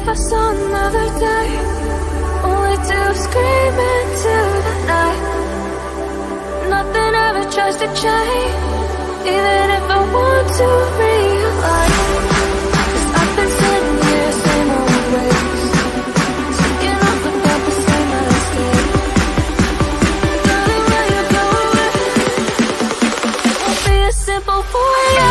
I saw another day, only to scream into the night. Nothing ever tries to change, even if I want to realize. 'Cause I've been sitting here, same old ways, taking off without the same mistake. Darling, when you go away, it won't be as simple for you.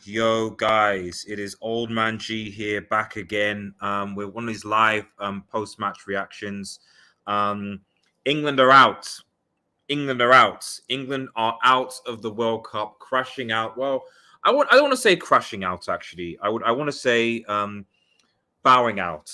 Yo, guys. It is Old Man G here, back again with one of these live post-match reactions. England are out. England are out. England are out of the World Cup, crashing out. Well, I don't want to say crashing out, actually. I want to say bowing out.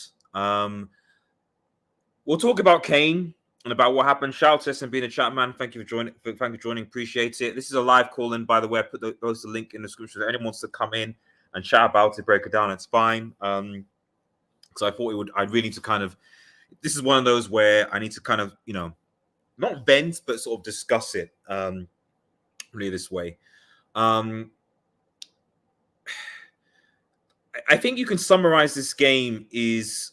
We'll talk about Kane and about what happened. Shout out to SMB in the chat, man. Thank you for joining. Thank you for joining. Appreciate it. This is a live call-in, by the way. I put the link in the description. If anyone wants to come in and chat about it, break it down, it's fine. Because I thought I really need to kind of. This is one of those where I need to kind of, not vent, but sort of discuss it. Really, this way. I think you can summarize this game is.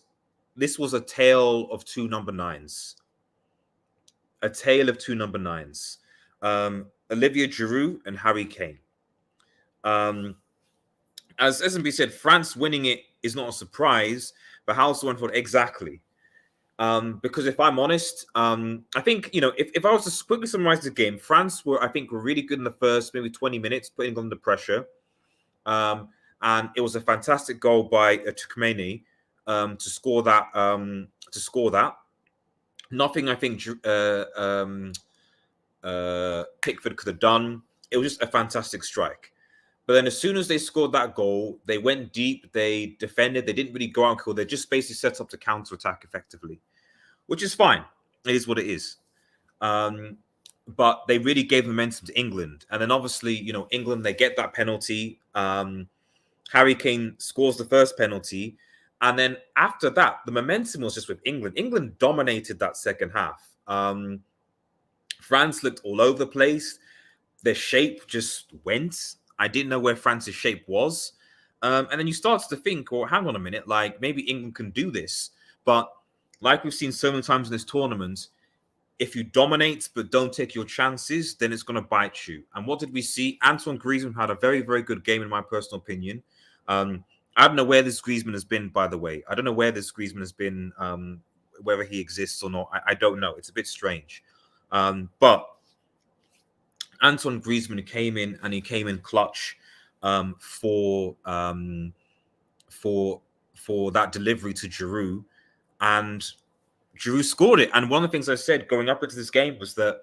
This was a tale of two number nines. A tale of two number nines. Olivier Giroud and Harry Kane. As SMB said, France winning it is not a surprise, but how so for exactly? Because if I'm honest, I think, if I was to quickly summarize the game, France were really good in the first maybe 20 minutes, putting England under pressure. And it was a fantastic goal by Tchouaméni. To score that, nothing I think Pickford could have done. It was just a fantastic strike. But then as soon as they scored that goal, they went deep, they defended, they didn't really go out cool. They just basically set up to counter-attack effectively, which is fine. It is what it is. But they really gave momentum to England. And then obviously, England, they get that penalty. Harry Kane scores the first penalty. And then after that, the momentum was just with England. England dominated that second half. France looked all over the place. Their shape just went. I didn't know where France's shape was. And then you start to think, well, hang on a minute, like maybe England can do this. But like we've seen so many times in this tournament, if you dominate but don't take your chances, then it's going to bite you. And what did we see? Antoine Griezmann had a very, very good game, in my personal opinion. I don't know where this Griezmann has been, by the way. I don't know where this Griezmann has been, whether he exists or not. I don't know. It's a bit strange. But Antoine Griezmann came in, and he came in clutch for that delivery to Giroud. And Giroud scored it. And one of the things I said going up into this game was that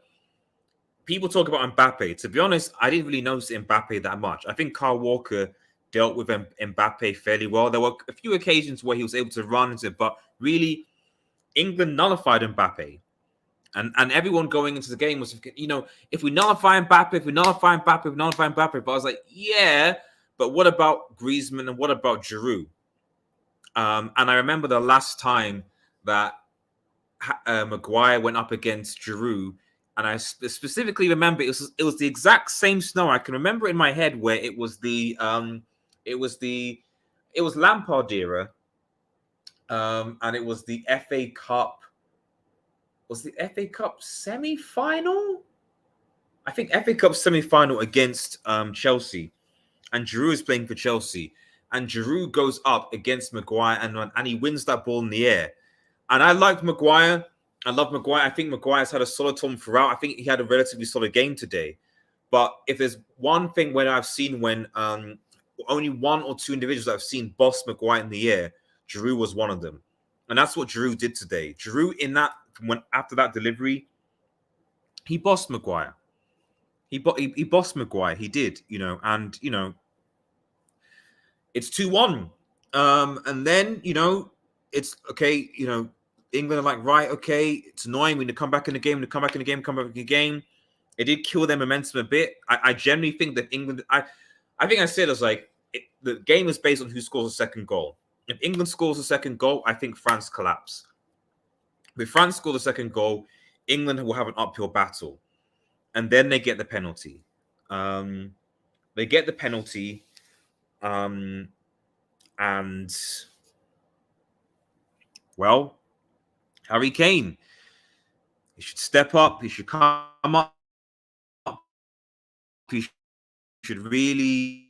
people talk about Mbappe. To be honest, I didn't really notice Mbappe that much. I think Kyle Walker dealt with Mbappe fairly well. There were a few occasions where he was able to run into it, but really, England nullified Mbappe. And everyone going into the game was, if we nullify Mbappe, if we nullify Mbappe, if we nullify Mbappe. But I was like, yeah, but what about Griezmann and what about Giroud? And I remember the last time that Maguire went up against Giroud, and I specifically remember it was the exact same scenario. I can remember it in my head where it was Lampard era, and it was the FA Cup. Was the FA Cup semi-final? I think FA Cup semi-final against Chelsea, and Giroud is playing for Chelsea, and Giroud goes up against Maguire, and he wins that ball in the air. And I liked Maguire. I love Maguire. I think Maguire's had a solid time throughout. I think he had a relatively solid game today. But if there's one thing when I've seen when only one or two individuals I've seen boss Maguire in the air, Giroud was one of them. And that's what Giroud did today. Giroud, after that delivery, he bossed Maguire. He bossed Maguire. He did, and it's 2-1. And then, it's okay, England are like, right, okay, it's annoying. We need to come back in the game, come back in the game. It did kill their momentum a bit. I generally think that England, I think I said, I was like, the game is based on who scores a second goal. If England scores a second goal, I think France collapse. If France score the second goal, England will have an uphill battle. And then they get the penalty. And, well, Harry Kane, he should step up. He should come up. He should really,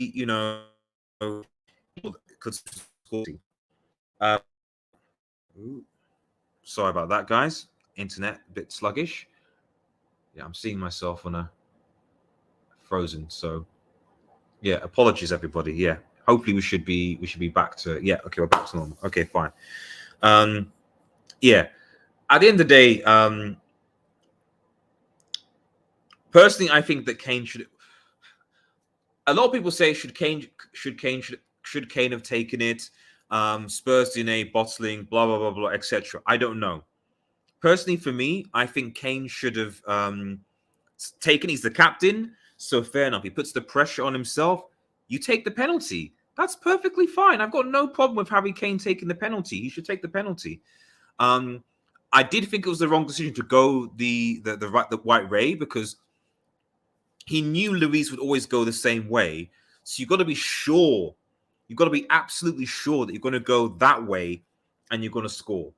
sorry about that, guys. Internet a bit sluggish. Yeah, I'm seeing myself on a frozen. So, yeah, apologies, everybody. Yeah, hopefully we should be back to. Yeah, okay, we're back to normal. Okay, fine. Yeah, at the end of the day, personally, I think that Kane should. A lot of people say should Kane have taken it? Spurs DNA bottling, blah blah blah blah, etc. I don't know. Personally, for me, I think Kane should have taken. He's the captain, so fair enough. He puts the pressure on himself. You take the penalty. That's perfectly fine. I've got no problem with Harry Kane taking the penalty. He should take the penalty. I did think it was the wrong decision to go the White Ray, because he knew Luis would always go the same way. So you've got to be sure. You've got to be absolutely sure that you're going to go that way and you're going to score.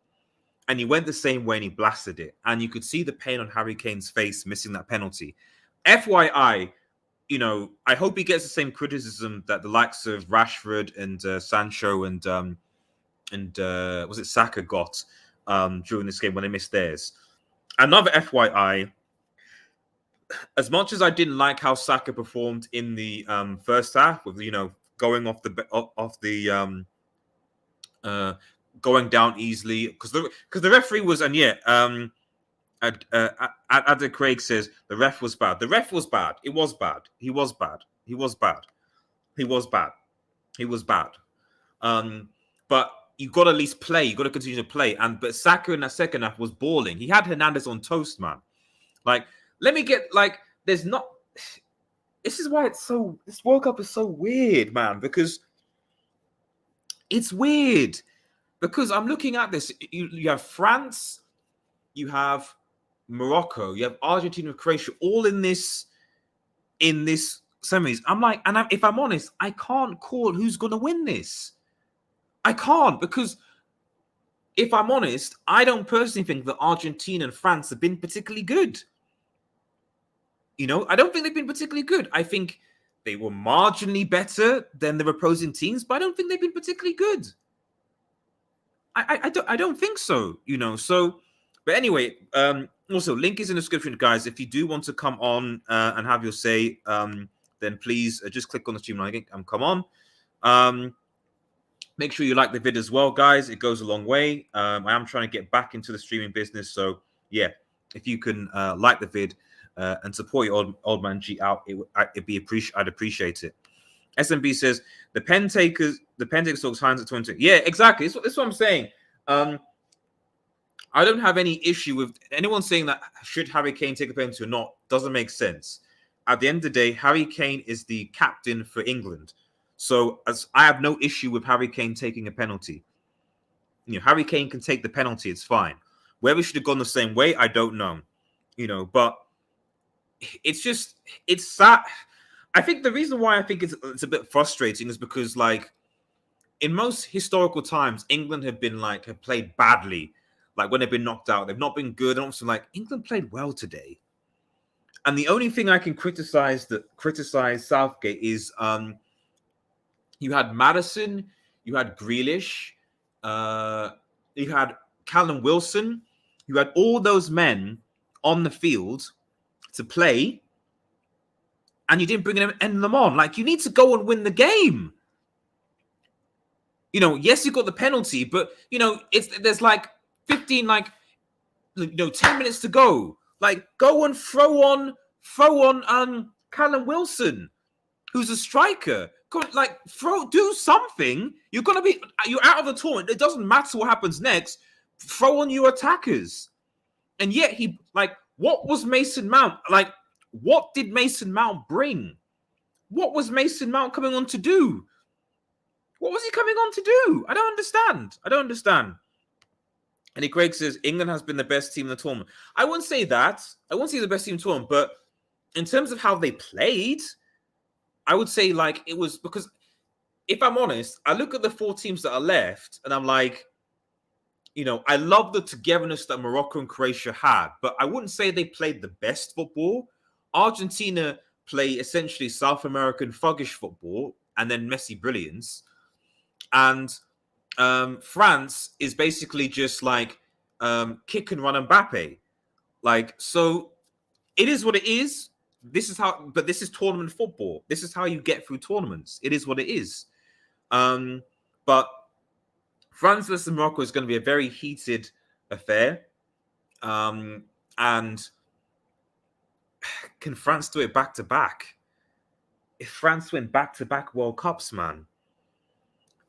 And he went the same way and he blasted it. And you could see the pain on Harry Kane's face missing that penalty. FYI, I hope he gets the same criticism that the likes of Rashford and Sancho and was it Saka got during this game when they missed theirs. Another FYI, as much as I didn't like how Saka performed in the first half, with going going down easily, because the referee was, and yeah, Adam Craig says the ref was bad. The ref was bad. It was bad. He was bad. He was bad. He was bad. He was bad. But you got to at least play. You got to continue to play. But Saka in that second half was balling. He had Hernandez on toast, man. Like, let me get there's not. This is why this World Cup is so weird, man. Because it's weird. Because I'm looking at this. You have France, you have Morocco, you have Argentina, Croatia, all in this semis. I'm like, and if I'm honest, I can't call who's going to win this. I can't, because if I'm honest, I don't personally think that Argentina and France have been particularly good. I don't think they've been particularly good. I think they were marginally better than their opposing teams, but I don't think they've been particularly good. I don't think so, So, but anyway, also link is in the description, guys. If you do want to come on and have your say, then please just click on the stream link and come on. Make sure you like the vid as well, guys. It goes a long way. I am trying to get back into the streaming business, so yeah, if you can like the vid and support your old man G out, I'd appreciate it. SMB says the pen takers talks hands at 20. Yeah, exactly. That's what I'm saying. I don't have any issue with anyone saying that should Harry Kane take a penalty or not. Doesn't make sense. At the end of the day, Harry Kane is the captain for England. So I have no issue with Harry Kane taking a penalty. Harry Kane can take the penalty. It's fine. Whether we should have gone the same way, I don't know. But it's sad. I think the reason why I think it's a bit frustrating is because, in most historical times, England have played badly. When they've been knocked out, they've not been good. And also, England played well today. And the only thing I can criticize Southgate is you had Maddison, you had Grealish, you had Callum Wilson, you had all those men on the field to play, and you didn't bring them on. You need to go and win the game. Yes, you got the penalty, but there's like 15, 10 minutes to go. Like, go and throw on Callum Wilson, who's a striker. Go, do something. You're out of the tournament. It doesn't matter what happens next. Throw on your attackers. And yet what was Mason Mount? Like, what did Mason Mount bring? What was Mason Mount coming on to do? What was he coming on to do? I don't understand. And Craig says England has been the best team in the tournament. I wouldn't say that. I wouldn't say the best team in the tournament, but in terms of how they played, I would say it was because, if I'm honest, I look at the 4 teams that are left and I'm like, I love the togetherness that Morocco and Croatia had, but I wouldn't say they played the best football. Argentina play essentially South American thuggish football and then Messi brilliance. And France is basically just kick and run Mbappe. So it is what it is. This is tournament football. This is how you get through tournaments. It is what it is. But France versus Morocco is going to be a very heated affair. And can France do it back to back? If France win back to back World Cups, man.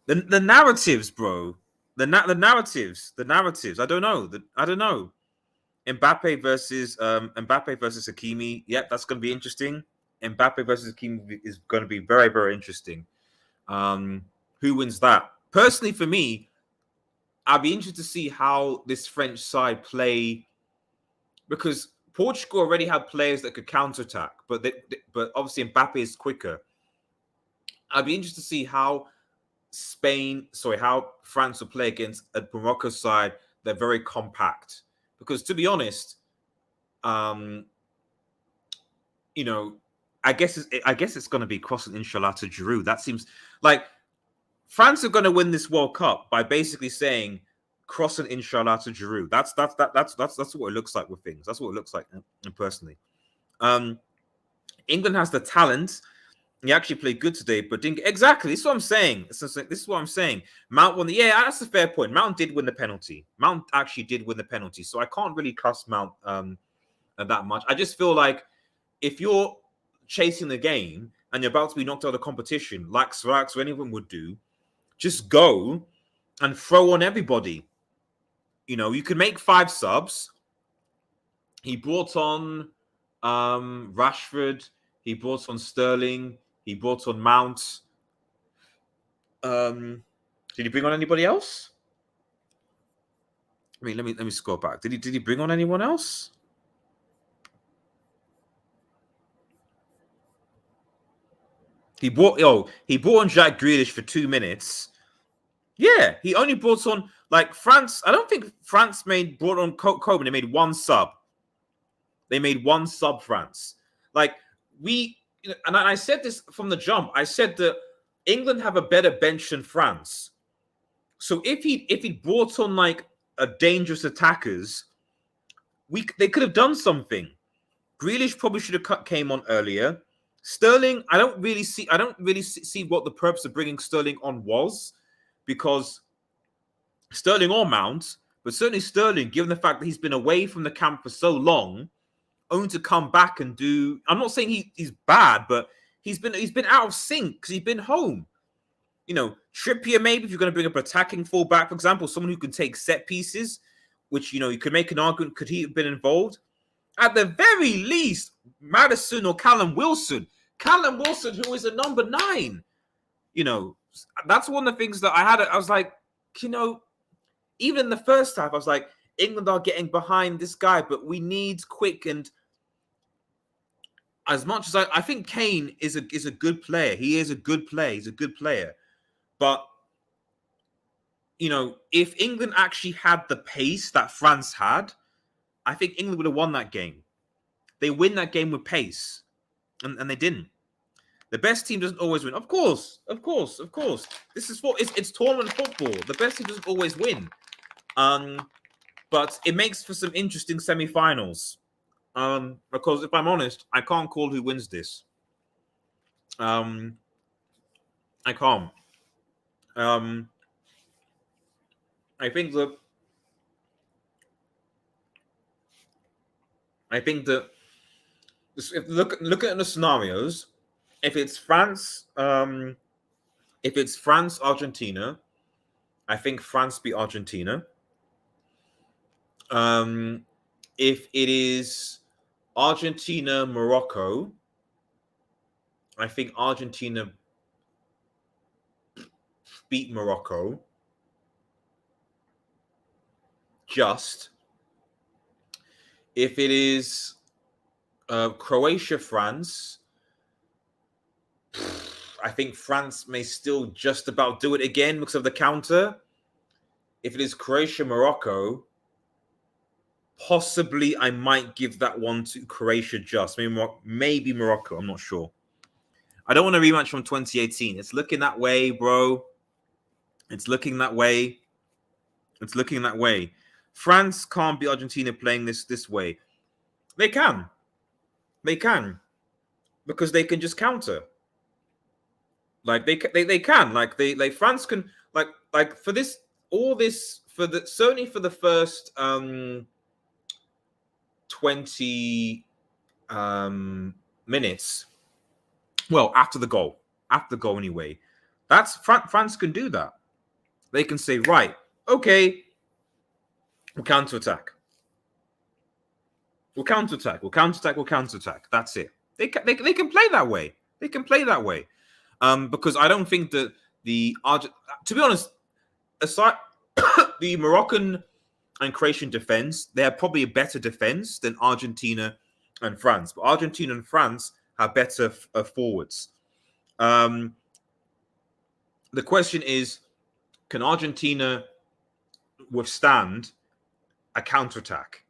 The narratives, bro. The narratives. I don't know. Mbappe versus Hakimi. Yep, that's going to be interesting. Mbappe versus Hakimi is going to be very, very interesting. Who wins that? Personally, for me, I'd be interested to see how this French side play, because Portugal already had players that could counterattack, but obviously Mbappe is quicker. I'd be interested to see how France will play against a Morocco side. They're very compact. Because to be honest, I guess it's going to be crossing inshallah to Giroud. That seems like France are going to win this World Cup by basically saying crossing inshallah to Giroud. That's what it looks like with things. That's what it looks like personally. England has the talent. He actually played good today, but didn't. Exactly. This is what I'm saying. This is what I'm saying. Mount won. That's a fair point. Mount did win the penalty. Mount actually did win the penalty. So I can't really trust Mount that much. I just feel like if you're chasing the game and you're about to be knocked out of the competition, like Sarax or anyone would do, just go and throw on everybody. You can make 5 subs. He brought on Rashford. He brought on Sterling. He brought on Mount. Did he bring on anybody else? I mean, let me scroll back. Did he bring on anyone else? He brought on Jack Grealish for 2 minutes. Yeah, he only brought on France. I don't think France brought on Coburn. They made 1 sub. They made 1 sub, France. And I said this from the jump. I said that England have a better bench than France. So if he brought on a dangerous attackers, they could have done something. Grealish probably should have came on earlier. Sterling, I don't really see what the purpose of bringing Sterling on was, because Sterling or Mount, but certainly Sterling, given the fact that he's been away from the camp for so long, only to come back and do. I'm not saying he's bad, but he's been out of sync because he's been home. Trippier, maybe if you're going to bring up attacking fullback, for example, someone who can take set pieces, which you could make an argument, could he have been involved? At the very least, Maddison or Callum Wilson, who is a number 9. That's one of the things that I had. I was like, even in the first half, I was like, England are getting behind this guy, but we need quick. And as much as I think Kane is a good player, he is a good player. He's a good player, but if England actually had the pace that France had, I think England would have won that game. They win that game with pace, and they didn't. The best team doesn't always win. Of course. This is it's tournament football. The best team doesn't always win. But it makes for some interesting semi-finals. Because if I'm honest, I can't call who wins this. I can't. I think that if look at the scenarios, if it's France, Argentina, I think France beat Argentina. If it is Argentina, Morocco, I think Argentina beat Morocco. Just if it is Croatia, France, I think France may still just about do it again because of the counter. If it is Croatia, Morocco, possibly I might give that one to Croatia just. Maybe Morocco. I'm not sure. I don't want a rematch from 2018. It's looking that way, bro. It's looking that way. It's looking that way. France can't be Argentina playing this way. They can. They can. Because they can just counter. Like they can. Like France can like for this certainly for the first 20 minutes. Well, after the goal anyway. That's France can do that. They can say, right, okay, we'll counterattack. We'll counterattack. That's it. They can play that way. They can play that way. Because I don't think that to be honest, aside the Moroccan and Croatian defense, they have probably a better defense than Argentina and France. But Argentina and France have better forwards. The question is, can Argentina withstand a counterattack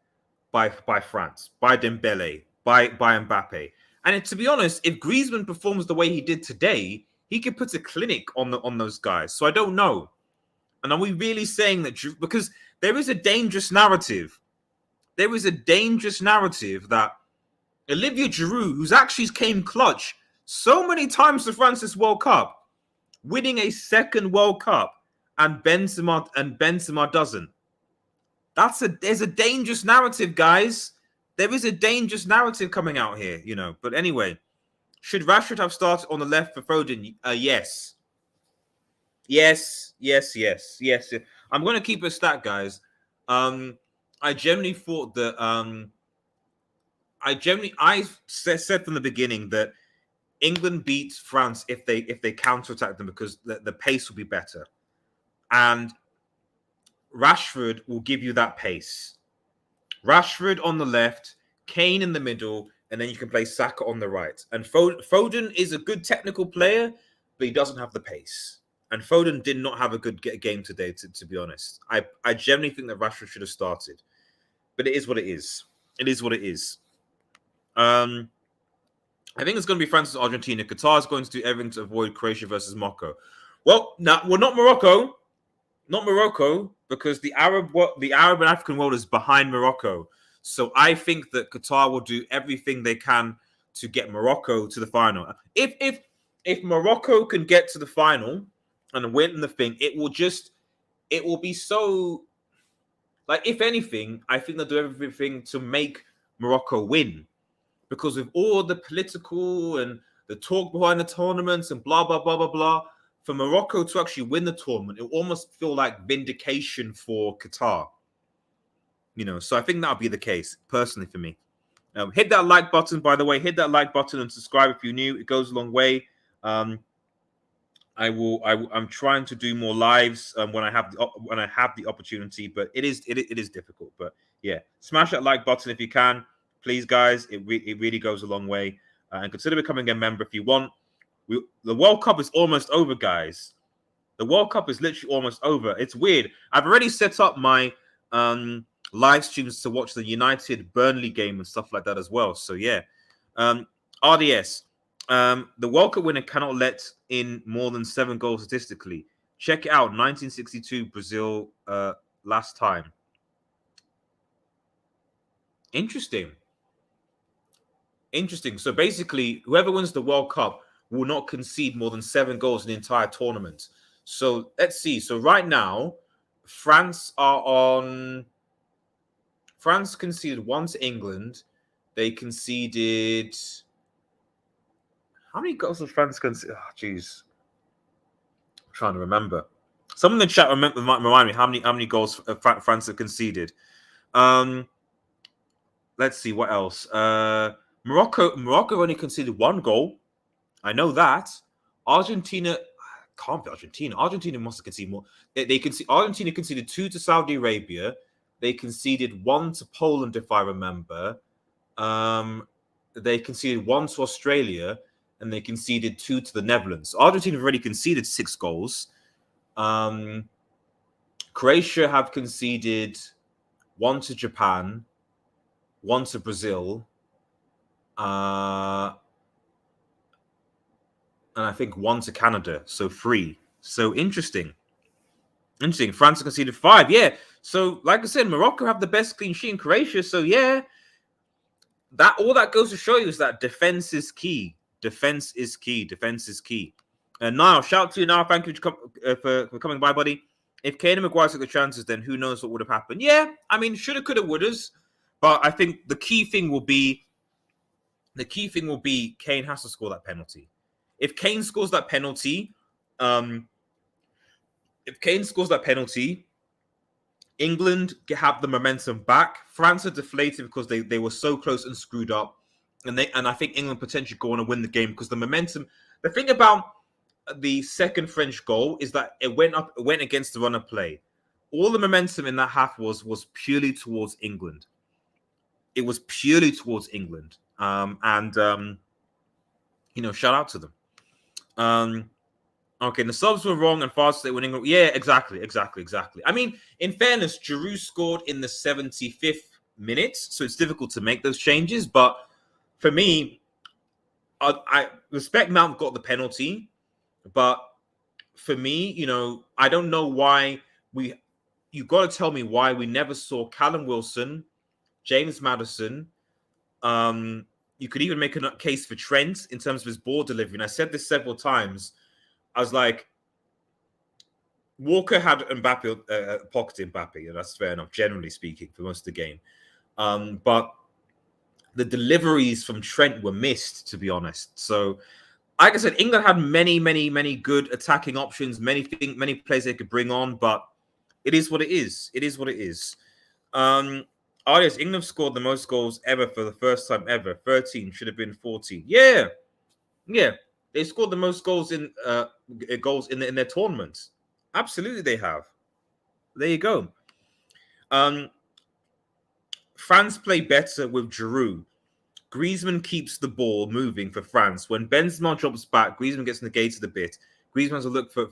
by France, by Dembele, by Mbappe? And to be honest, if Griezmann performs the way he did today, he could put a clinic on those guys. So I don't know. And are we really saying that? Because there is a dangerous narrative. There is a dangerous narrative that Olivier Giroud, who's actually came clutch so many times to France this World Cup, winning a second World Cup, and Benzema doesn't. There's a dangerous narrative, guys. There is a dangerous narrative coming out here, you know. But anyway, should Rashford have started on the left for Foden? Yes. Yes. I'm going to keep a stat, guys. I generally thought that I said from the beginning that England beats France if they counterattack them because the pace will be better, and Rashford will give you that pace. Rashford on the left, Kane in the middle, and then you can play Saka on the right. And Foden is a good technical player, but he doesn't have the pace. And Foden did not have a good game today, to be honest. I generally think that Rashford should have started. But it is what it is. It is what it is. I think it's going to be France versus Argentina. Qatar is going to do everything to avoid Croatia versus Morocco. Well, not Morocco. Not Morocco, because the Arab and African world is behind Morocco. So I think that Qatar will do everything they can to get Morocco to the final. If Morocco can get to the final and win the thing, it will be so, like, if anything, I think they'll do everything to make Morocco win. Because with all the political and the talk behind the tournaments and blah, blah, blah, blah, blah, for Morocco to actually win the tournament, it will almost feel like vindication for Qatar. You know, so I think that'll be the case, personally, for me. Hit that like button, by the way. Hit that like button and subscribe if you're new. It goes a long way. I'm trying to do more lives when I have the opportunity, but it is difficult. But yeah, smash that like button if you can, please, guys. It really goes a long way. And consider becoming a member if you want. The World Cup is almost over, guys. The World Cup is literally almost over. It's weird. I've already set up my live streams to watch the United Burnley game and stuff like that as well. So yeah, RDS. The World Cup winner cannot let in more than 7 goals statistically. Check it out. 1962 Brazil last time. Interesting. So basically, whoever wins the World Cup will not concede more than 7 goals in the entire tournament. So let's see. So right now, France are on. France conceded 1 to England. They conceded. How many goals did France concede? Oh, jeez. I'm trying to remember. Someone in the chat remind me how many goals France have conceded. Let's see what else. Morocco only conceded 1 goal. I know that. Argentina can't be Argentina. Argentina must have conceded more. Argentina conceded 2 to Saudi Arabia. They conceded 1 to Poland, if I remember. They conceded 1 to Australia, and they conceded 2 to the Netherlands. Argentina have already conceded 6 goals. Croatia have conceded 1 to Japan, 1 to Brazil, and I think 1 to Canada, so 3. So interesting. France conceded 5. Yeah. So, like I said, Morocco have the best clean sheet in Croatia. So, yeah, all that goes to show you is that defense is key. Defense is key. Defense is key. And Niall, shout out to you now. Thank you for coming by, buddy. If Kane and Maguire took the chances, then who knows what would have happened? Yeah, I mean, shoulda, coulda, wouldas. But I think the key thing will be Kane has to score that penalty. If Kane scores that penalty, England have the momentum back. France are deflated because they were so close and screwed up, and I think England potentially go on and win the game because the momentum. The thing about the second French goal is that it went against the run of play. All the momentum in that half was purely towards England. It was purely towards England, and shout out to them. Okay, the subs were wrong and fast they were England. Yeah, exactly. I mean, in fairness, Giroud scored in the 75th minute, so it's difficult to make those changes. But for me, I respect Mount got the penalty, but for me, I don't know why you got to tell me why we never saw Callum Wilson, James Maddison. You could even make a case for Trent in terms of his ball delivery. And I said this several times. I was like, Walker had Mbappe, pocketed Mbappe, and that's fair enough, generally speaking, for most of the game. But the deliveries from Trent were missed, to be honest. So, like I said, England had many, many, many good attacking options, many players they could bring on, but it is what it is. It is what it is. Yes, England scored the most goals ever for the first time ever. 13, should have been 14. Yeah. They scored the most goals in their tournaments. Absolutely, they have. There you go. France play better with Giroud. Griezmann keeps the ball moving for France. When Benzema drops back, Griezmann gets negated a bit. Griezmann has to look for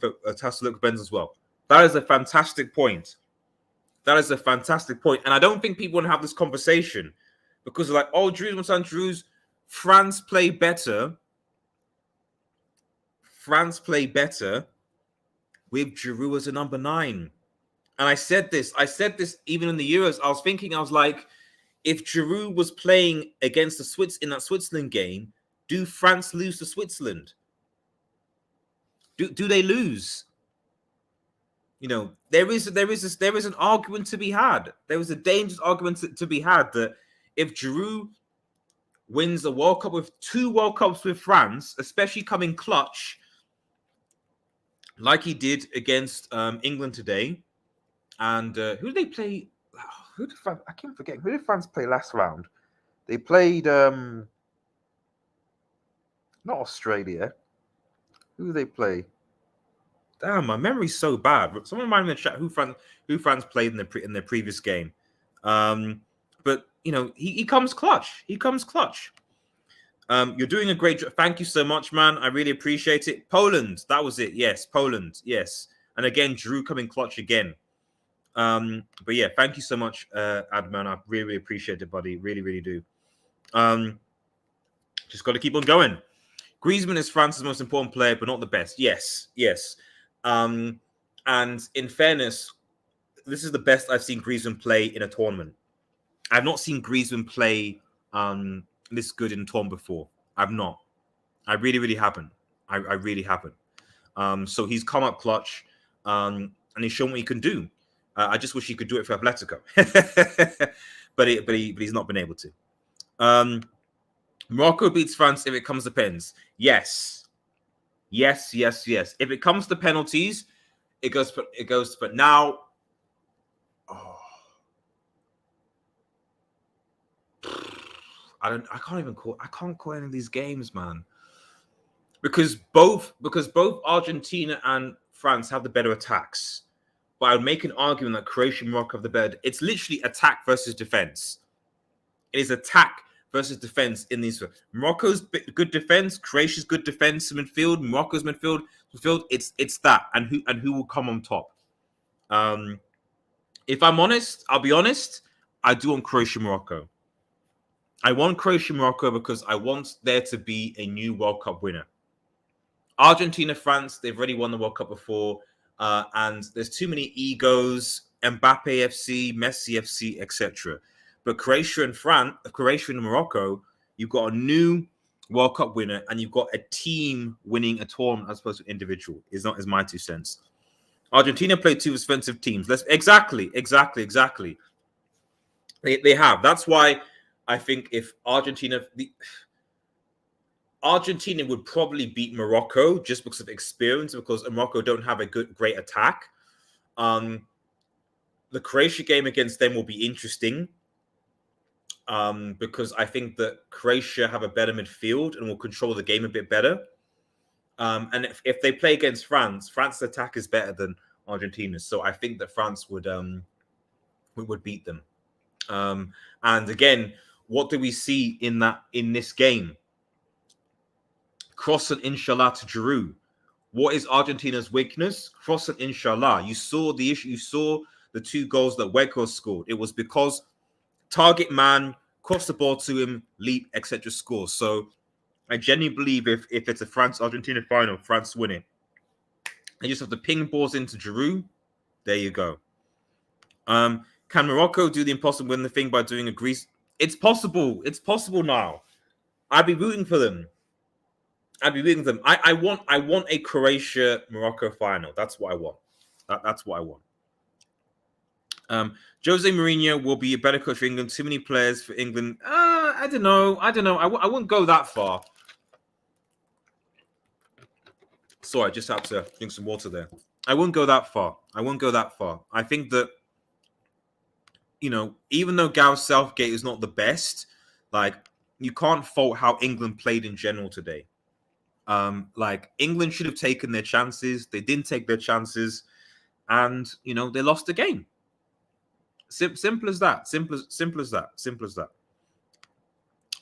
Benz as well. That is a fantastic point. And I don't think people want to have this conversation because they're like, oh, Giroud's France play better. France play better with Giroud as a number 9. And I said this even in the Euros. I was like, if Giroud was playing against the Swiss in that Switzerland game, do France lose to Switzerland? Do they lose? There is an argument to be had. There was a dangerous argument to be had that if Giroud wins a World Cup with 2 World Cups with France, especially coming clutch, like he did against England today, and who did they play? I can't forget. Who did France play last round? They played not Australia. Who did they play? Damn, my memory's so bad. Someone remind me in the chat who France played in their previous game. But he comes clutch. You're doing a great job. Thank you so much, man. I really appreciate it. Poland, that was it. Yes, Poland. Yes, and again, Giroud coming clutch again. But yeah, thank you so much, Adman. I really, really appreciate it, buddy. Really, really do. Just got to keep on going. Griezmann is France's most important player, but not the best. Yes. And in fairness, this is the best I've seen Griezmann play in a tournament. I've not seen Griezmann play this good in a tournament before. I've not. I really, really haven't. I really haven't. So he's come up clutch, and he's shown what he can do. I just wish he could do it for Atletico, but he's not been able to. Morocco beats France if it comes to pens. Yes. If it comes to penalties, it goes. But now, oh, I can't call any of these games, man. Because both Argentina and France have the better attacks. But I would make an argument that Croatia and Morocco have the better. It's literally attack versus defense. It is attack versus defense in these. Morocco's good defense, Croatia's good defense midfield, Morocco's midfield. It's that, and who will come on top. If I'm honest, I'll be honest. I do want Croatia-Morocco. I want Croatia-Morocco because I want there to be a new World Cup winner. Argentina, France, they've already won the World Cup before, and there's too many egos. Mbappe FC, Messi FC, etc. But Croatia and Morocco, you've got a new World Cup winner, and you've got a team winning a tournament as opposed to individual. Is my 2 cents. Argentina played 2 offensive teams. Exactly. They have. That's why I think if Argentina would probably beat Morocco just because of experience, because Morocco don't have a great attack. The Croatia game against them will be interesting. Because I think that Croatia have a better midfield and will control the game a bit better. And if they play against France's attack is better than Argentina's. So I think that France would beat them. And again, what do we see in this game? Cross and inshallah to Giroud. What is Argentina's weakness? Cross and inshallah. You saw the issue. You saw the 2 goals that Weghorst scored. It was because target man, cross the ball to him, leap, etc. score. So I genuinely believe if it's a France-Argentina final, France win it. You just have to ping balls into Giroud. There you go. Can Morocco do the impossible, win the thing by doing a Greece? It's possible. It's possible now. I'd be rooting for them. I want a Croatia-Morocco final. That's what I want. That's what I want. Jose Mourinho will be a better coach for England. Too many players for England. I don't know. I wouldn't go that far. Sorry, I just had to drink some water there. I wouldn't go that far. I think that, even though Gareth Southgate is not the best, you can't fault how England played in general today. England should have taken their chances. They didn't take their chances, and they lost the game. Simple as that.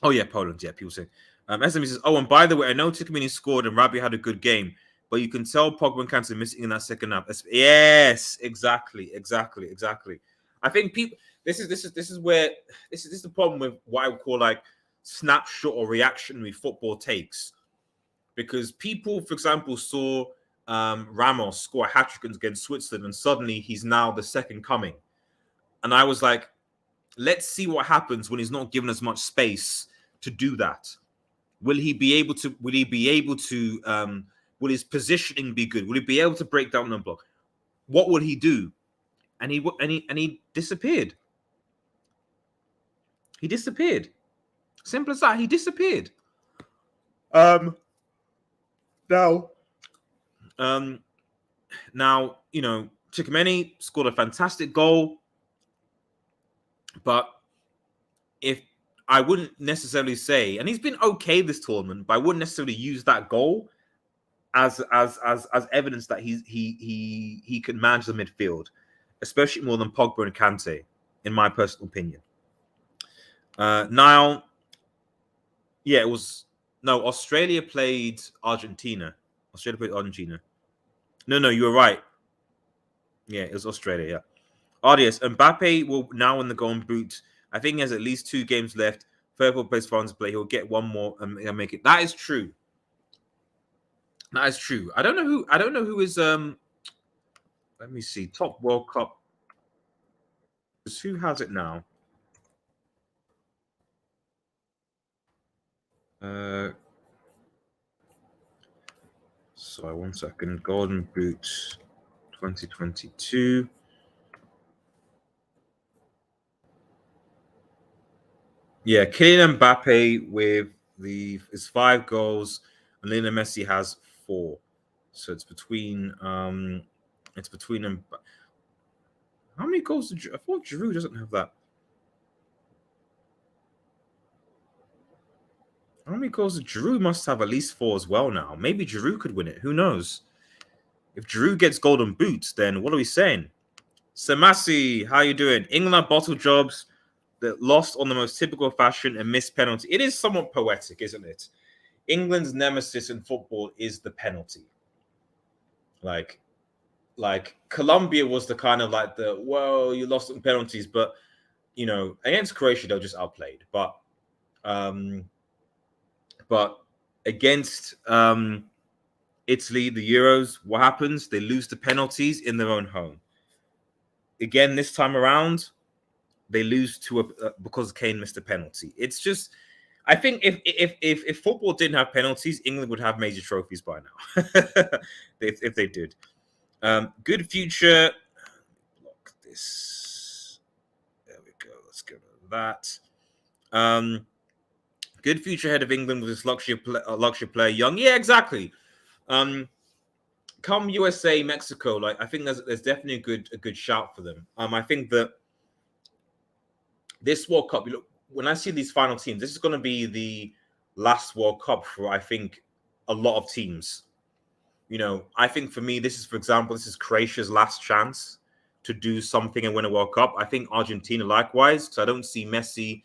Oh yeah, Poland. Yeah, people say. SME says, oh, and by the way, I know Tchouaméni scored and Rabiot had a good game, but you can tell Pogba and Kante missing in that second half. Yes, exactly. I think people. This is the problem with what I would call snapshot or reactionary football takes, because people, for example, saw Ramos score a hat-trick against Switzerland, and suddenly he's now the second coming. And I was like, let's see what happens when he's not given as much space to do that. Will he be able to? Will his positioning be good? Will he be able to break down the block? What will he do? And he disappeared. He disappeared. Simple as that. He disappeared. Now, Tchouaméni scored a fantastic goal. But if I wouldn't necessarily say, and he's been okay this tournament, but I wouldn't necessarily use that goal as evidence that he can manage the midfield, especially more than Pogba and Kante, in my personal opinion. Now, yeah, Australia played Argentina. No, you were right. Yeah, it was Australia, yeah. RDS, Mbappe will now win the Golden Boot. I think he has at least 2 games left. Further plays France play. He'll get one more and make it. That is true. I don't know who is let me see. Top World Cup. Who has it now? Sorry, 1 second. Golden Boot 2022. Yeah, Kylian Mbappe with his 5 goals, and Lionel Messi has 4. So it's between them. How many goals did I thought Giroud doesn't have that. How many goals did Giroud must have at least 4 as well now? Maybe Giroud could win it. Who knows? If Giroud gets golden boots, then what are we saying? Samasi, how you doing? England bottle jobs that lost on the most typical fashion and missed penalty. It is somewhat poetic, isn't it? England's nemesis in football is the penalty. Like Colombia was the kind of like the whoa, you lost on penalties, but against Croatia they were just outplayed. But against Italy, the Euros, what happens? They lose the penalties in their own home. Again, this time around, they lose because Kane missed a penalty. It's just, I think if football didn't have penalties, England would have major trophies by now. if they did. Good future. Block this. There we go. Let's get rid of that. Good future ahead of England with this luxury player, Young. Yeah, exactly. Come USA, Mexico. Like I think there's definitely a good shout for them. I think that this World Cup, when I see these final teams, this is going to be the last World Cup for I think a lot of teams. I think for me, for example, this is Croatia's last chance to do something and win a World Cup. I think Argentina likewise, because I don't see Messi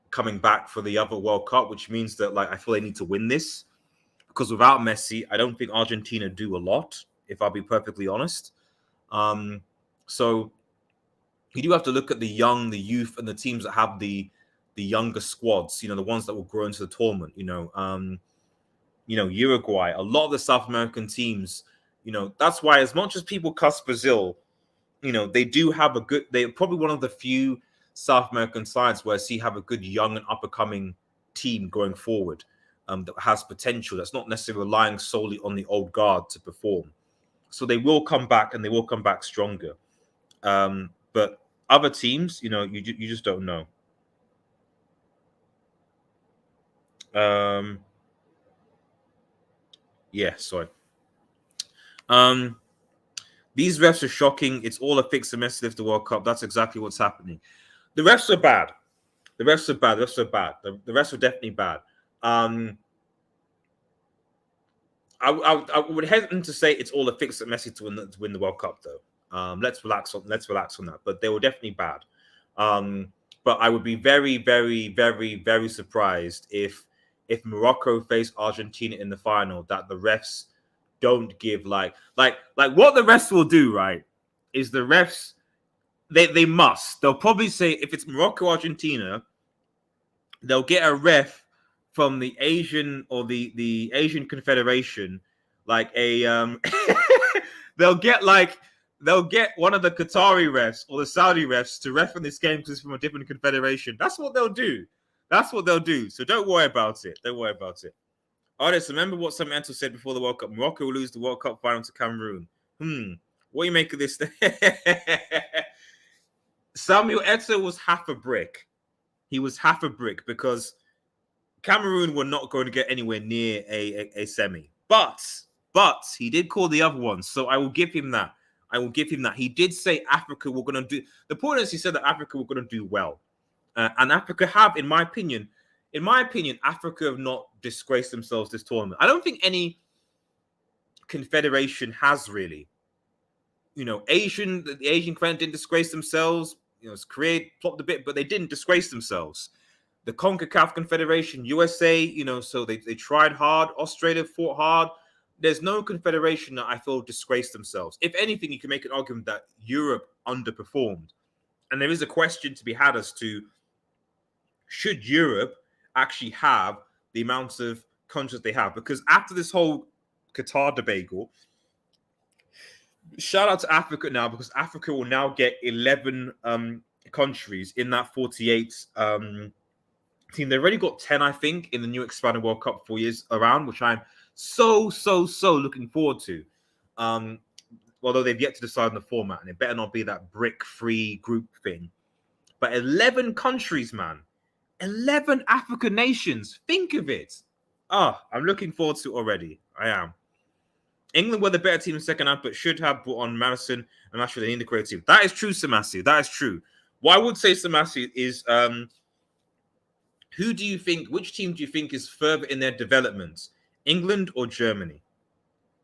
coming back for the other World Cup, which means that I feel they need to win this. Because without Messi, I don't think Argentina do a lot, if I'll be perfectly honest. So you do have to look at the youth, and the teams that have the younger squads, the ones that will grow into the tournament, Uruguay, a lot of the South American teams, that's why as much as people cuss Brazil, they do have they're probably one of the few South American sides where I see have a good young and up-and-coming team going forward that has potential, that's not necessarily relying solely on the old guard to perform. So they will come back, and they will come back stronger. But other teams, you just don't know. Yeah, sorry. These refs are shocking. It's all a fixed semester of the World Cup. That's exactly what's happening. The refs are bad. The refs are bad. The refs are definitely bad. I would hesitate to say it's all a fix at Messi to win the World Cup, though. Let's relax on that. But they were definitely bad. But I would be very, very, very, very surprised if Morocco face Argentina in the final, that the refs don't give like what the refs will do, right? Is the refs they'll probably say if it's Morocco Argentina, they'll get a ref from the Asian or the Asian Confederation, like a they'll get one of the Qatari refs or the Saudi refs to ref in this game because it's from a different confederation. That's what they'll do. So don't worry about it. Artists, remember what Samantha said before the World Cup. Morocco will lose the World Cup final to Cameroon. What do you make of this? Samuel Eto'o was half a brick. He was half a brick because Cameroon were not going to get anywhere near a semi. But he did call the other one. So I will give him that. He did say Africa were going to do... The point is he said that Africa were going to do well. And Africa have, in my opinion, Africa have not disgraced themselves this tournament. I don't think any confederation has really. The Asian confederation didn't disgrace themselves. Korea plopped a bit, but they didn't disgrace themselves. The CONCACAF Confederation, USA, so they tried hard. Australia fought hard. There's no confederation that I feel disgraced themselves. If anything, you can make an argument that Europe underperformed. And there is a question to be had as to should Europe actually have the amounts of countries they have? Because after this whole Qatar debacle, shout out to Africa now, because Africa will now get 11 countries in that 48 team. They've already got 10, I think, in the new expanded World Cup 4 years around, which I'm so looking forward to. Although they've yet to decide on the format, and it better not be that brick-free group thing. But 11 countries, man. 11 African nations. Think of it. I'm looking forward to it already. I am. England were the better team in the second half, but should have brought on Madison and Rashford. They need the creative team. That is true, Samasi. That is true. What I would say, Samasi, is which team do you think is further in their development? England or Germany?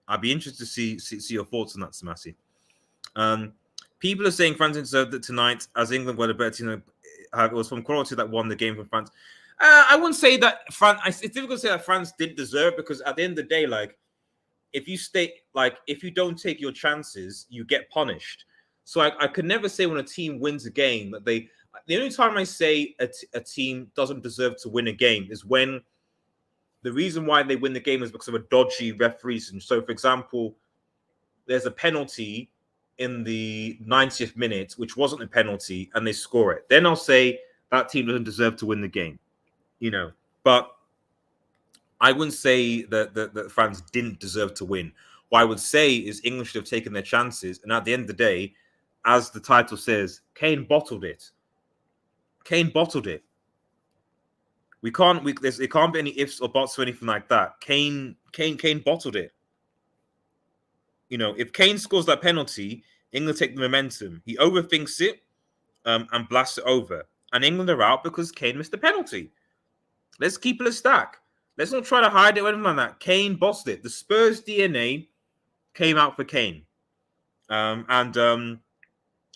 I'd be interested to see your thoughts on that, Samasi. People are saying France deserved it tonight, as England were the better team. It was from quality that won the game for France. I wouldn't say that France. It's difficult to say that France didn't deserve, because at the end of the day, like, if you don't take your chances, you get punished. So I could never say when a team wins a game that the only time I say a team doesn't deserve to win a game is when the reason why they win the game is because of a dodgy referee. So, for example, there's a penalty in the 90th minute, which wasn't a penalty, and they score it. Then I'll say that team doesn't deserve to win the game, But I wouldn't say that France didn't deserve to win. What I would say is England should have taken their chances, and at the end of the day, as the title says, Kane bottled it. Kane bottled it. It can't be any ifs or buts or anything like that. Kane bottled it. If Kane scores that penalty, England take the momentum. He overthinks it and blasts it over. And England are out because Kane missed the penalty. Let's keep it a stack. Let's not try to hide it or anything like that. Kane bossed it. The Spurs DNA came out for Kane. And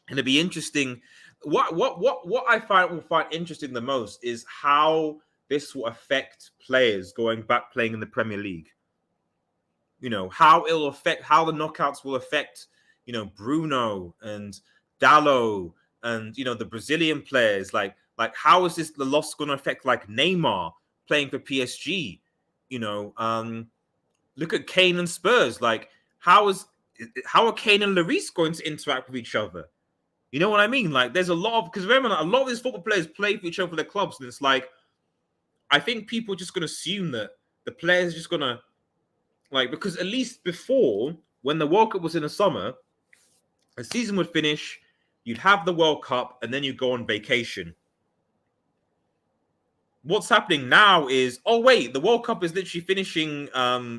it'll be interesting. What I will find interesting the most is how this will affect players going back playing in the Premier League. How the knockouts will affect, Bruno and Dalot and, the Brazilian players. Like how is the loss going to affect like Neymar playing for PSG? Look at Kane and Spurs. Like how are Kane and Lloris going to interact with each other? You know what I mean? Like there's because remember, a lot of these football players play for each other for their clubs, and it's like, I think people are just going to assume that the players are just going to, because at least before, when the World Cup was in the summer, a season would finish, you'd have the World Cup, and then you go on vacation. What's happening now is, the World Cup is literally finishing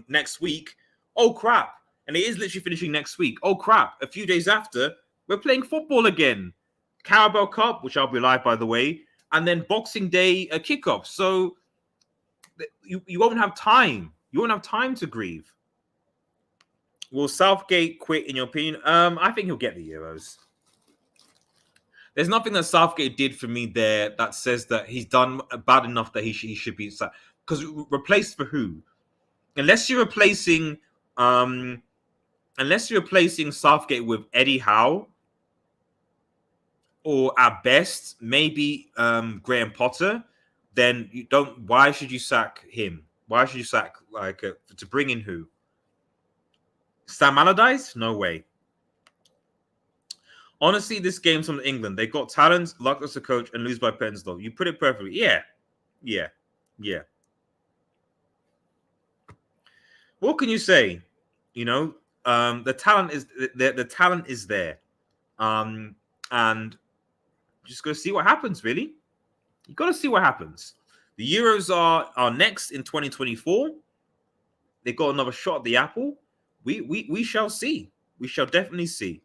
next week. Oh, crap. And it is literally finishing next week. Oh, crap. A few days after, we're playing football again. Carabao Cup, which I'll be live, by the way, and then Boxing Day kickoff. So you won't have time. You won't have time to grieve. Will Southgate quit, in your opinion? I think he'll get the Euros. There's nothing that Southgate did for me there that says that he's done bad enough that he should be sacked. Because replaced for who? Unless you're replacing Southgate with Eddie Howe, or at best maybe Graham Potter, then you don't. Why should you sack him? Why should you sack to bring in who? Sam Allardyce? No way. Honestly, this game's from England. They got talent, luck as a coach, and lose by Pensdorf. You put it perfectly. Yeah. What can you say? The talent is there, and just got to see what happens. Really, you got to see what happens. The Euros are next in 2024. They got another shot at the apple. We shall see. We shall definitely see.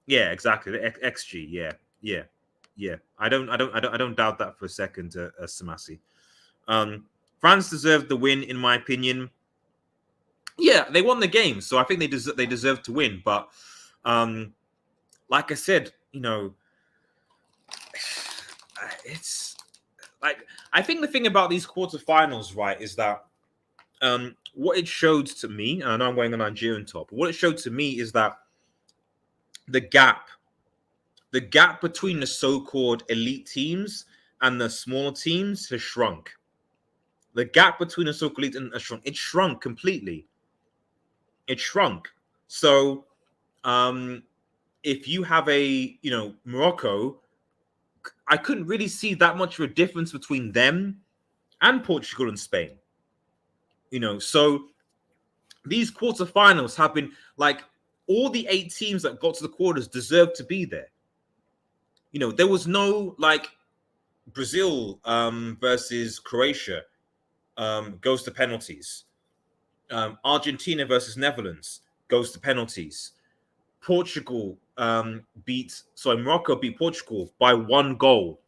Yeah, exactly. The XG. Yeah. I don't doubt that for a second, Samasi. France deserved the win, in my opinion. Yeah, they won the game, so I think they deserve to win. But like I said, it's like, I think the thing about these quarterfinals, right, is that what it showed to me, and I know I'm going on Nigerian top, but what it showed to me is that the gap between the so-called elite teams and the smaller teams has shrunk. The gap between the so-called elite and shrunk. It shrunk completely. It shrunk. So if you have Morocco, I couldn't really see that much of a difference between them and Portugal and Spain. So these quarterfinals have been like, all the 8 teams that got to the quarters deserve to be there. there was no like Brazil versus Croatia goes to penalties. Argentina versus Netherlands goes to penalties. Morocco beat Portugal by 1 goal.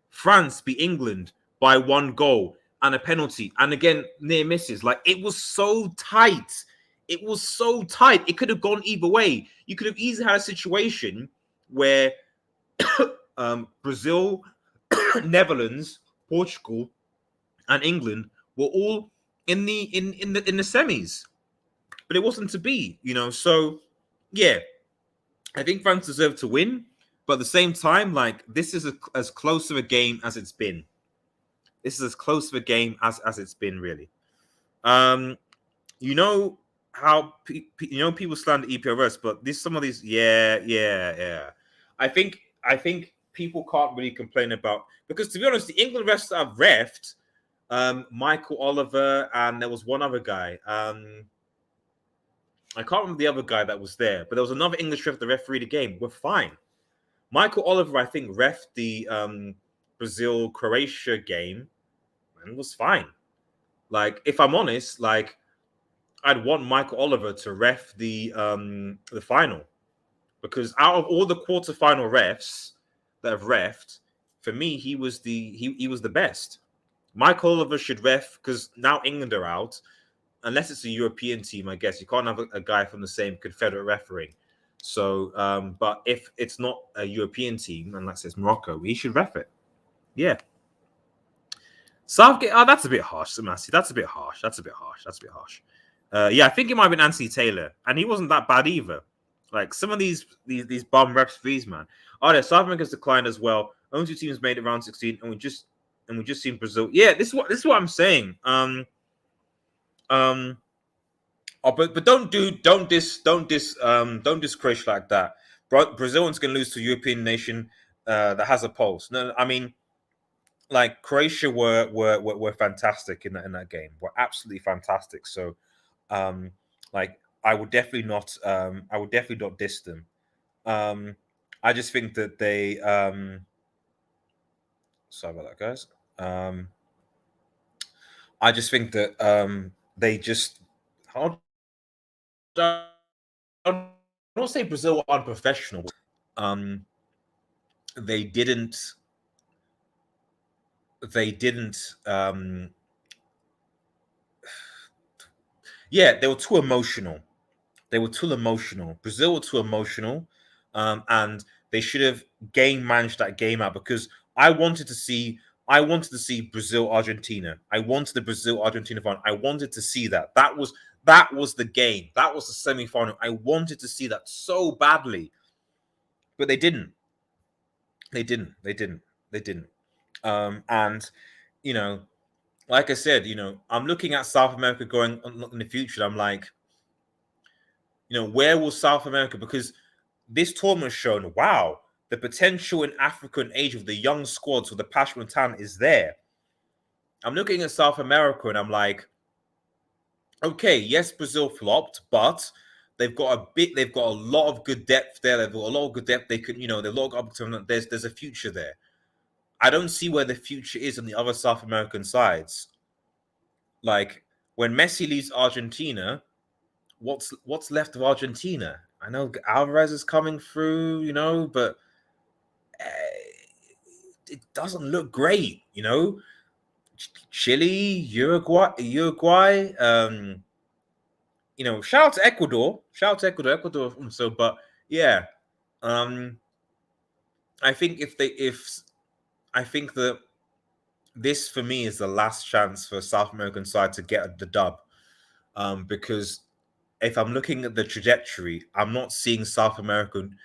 France beat England by 1 goal and a penalty. And again, near misses. Like, it was so tight. It was so tight. It could have gone either way. You could have easily had a situation where Brazil, Netherlands, Portugal, and England were all in the semis, but it wasn't to be. So yeah, I think France deserved to win, but at the same time, like, this is as close of a game as it's been. This is as close of a game as it's been, really. How people slander EPRS, but some of these, yeah. I think people can't really complain about, because to be honest, the England refs that have refed, Michael Oliver, and there was one other guy. I can't remember the other guy that was there, but there was another English ref that refereed the game. We're fine. Michael Oliver, I think, refed the Brazil-Croatia game and was fine. Like, if I'm honest, like, I'd want Michael Oliver to ref the final, because out of all the quarterfinal refs that have refed, for me, he was the best. Michael Oliver should ref, because now England are out. Unless it's a European team, I guess you can't have a guy from the same confederate refereeing. So, but if it's not a European team, unless it's Morocco, he should ref it. Yeah. Southgate, that's a bit harsh, Samasi. That's a bit harsh. Yeah, I think it might have been Anthony Taylor, and he wasn't that bad either. Like, some of these bum referees, man. Oh, yeah, South America's declined as well. Only 2 teams made it round 16, and we just seen Brazil. Yeah, this is what I'm saying. But don't diss Croatia like that. Brazilians can lose to a European nation that has a pulse. No, I mean, like, Croatia were fantastic in that game. Were absolutely fantastic. So, like, I would definitely not diss them. I just think that they sorry about that, guys. I just think that they just, I don't say Brazil were unprofessional. They didn't. Yeah, they were too emotional. Brazil were too emotional, and they should have game managed that game out, because I wanted to see Brazil Argentina. I wanted the Brazil Argentina final. I wanted to see that. That was the game. That was the semi-final. I wanted to see that so badly, but they didn't. And like I said, I'm looking at South America going in the future. I'm like, where will South America? Because this tournament's shown, wow, the potential in Africa and Asia of the young squads with the passion and talent is there. I'm looking at South America and I'm like, okay, yes, Brazil flopped, but they've got a lot of good depth there. They've got a lot of good depth. They could, they've got up to, there's a future there. I don't see where the future is on the other South American sides. Like, when Messi leaves Argentina, what's left of Argentina? I know Alvarez is coming through, but it doesn't look great, Chile, Uruguay. Shout out to Ecuador. Ecuador. So, but yeah, I think I think that this, for me, is the last chance for South American side to get the dub, because if I'm looking at the trajectory, I'm not seeing South American,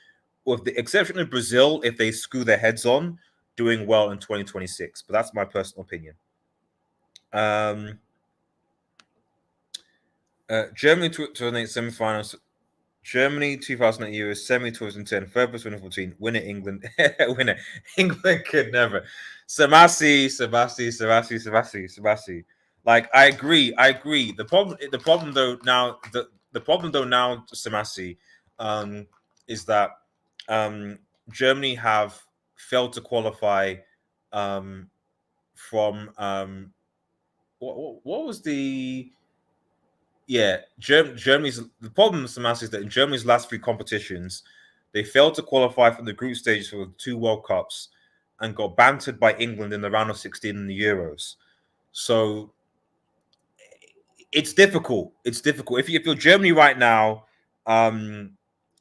with the exception of Brazil, if they screw their heads on, doing well in 2026. But that's my personal opinion. Germany 2008 semi-finals. Germany 2008 Euros, semi 2010, furthest 2014, winner England, winner England could never. Samasi. Like, I agree. The problem though now, Samasi, is that Germany have failed to qualify from what was the Germany's the problem, Samas, is that in Germany's last 3 competitions, they failed to qualify from the group stages for the 2 World Cups and got bantered by England in the round of 16 in the Euros. So it's difficult. It's difficult. If you're Germany right now,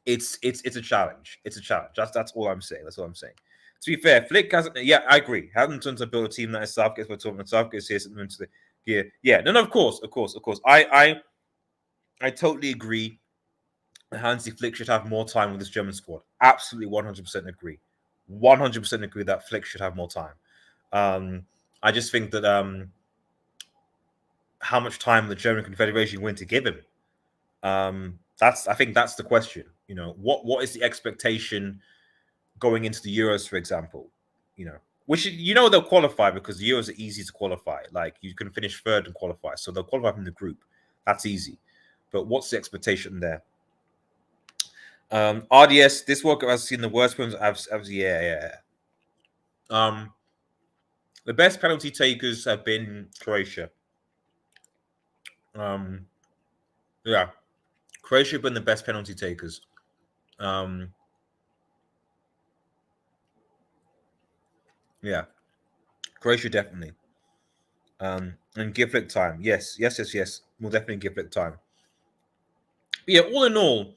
it's a challenge. It's a challenge. That's all I'm saying. That's all I'm saying. To be fair, Flick hasn't. Yeah, I agree. Hasn't turned to build a team that is Southgate's for tournament. Southgate's here something into the gear. Yeah, no, of course. I totally agree. Hansi Flick should have more time with this German squad. Absolutely, 100% agree. 100% agree that Flick should have more time. I just think that how much time the German Confederation going to give him? I think that's the question. You know, what is the expectation going into the Euros, for example? You know, which they'll qualify because the Euros are easy to qualify. Like you can finish third and qualify, so they'll qualify from the group. That's easy. But what's the expectation there? RDS, this World Cup has seen the worst ones. Yeah. The best penalty takers have been Croatia. Yeah, Croatia have been the best penalty takers. Yeah, Croatia definitely. And give Flick time. Yes. We'll definitely give Flick time. But yeah, all in all,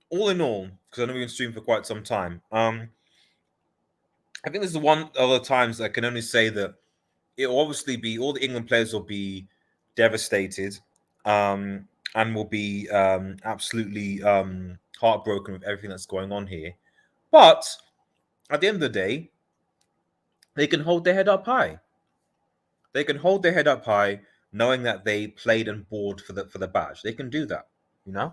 because I know we've been streaming for quite some time. I think this is one of the times I can only say that it will obviously be all the England players will be devastated, and will be absolutely heartbroken with everything that's going on here. But at the end of the day, they can hold their head up high. They can hold their head up high, knowing that they played and bought for the badge. They can do that, you know.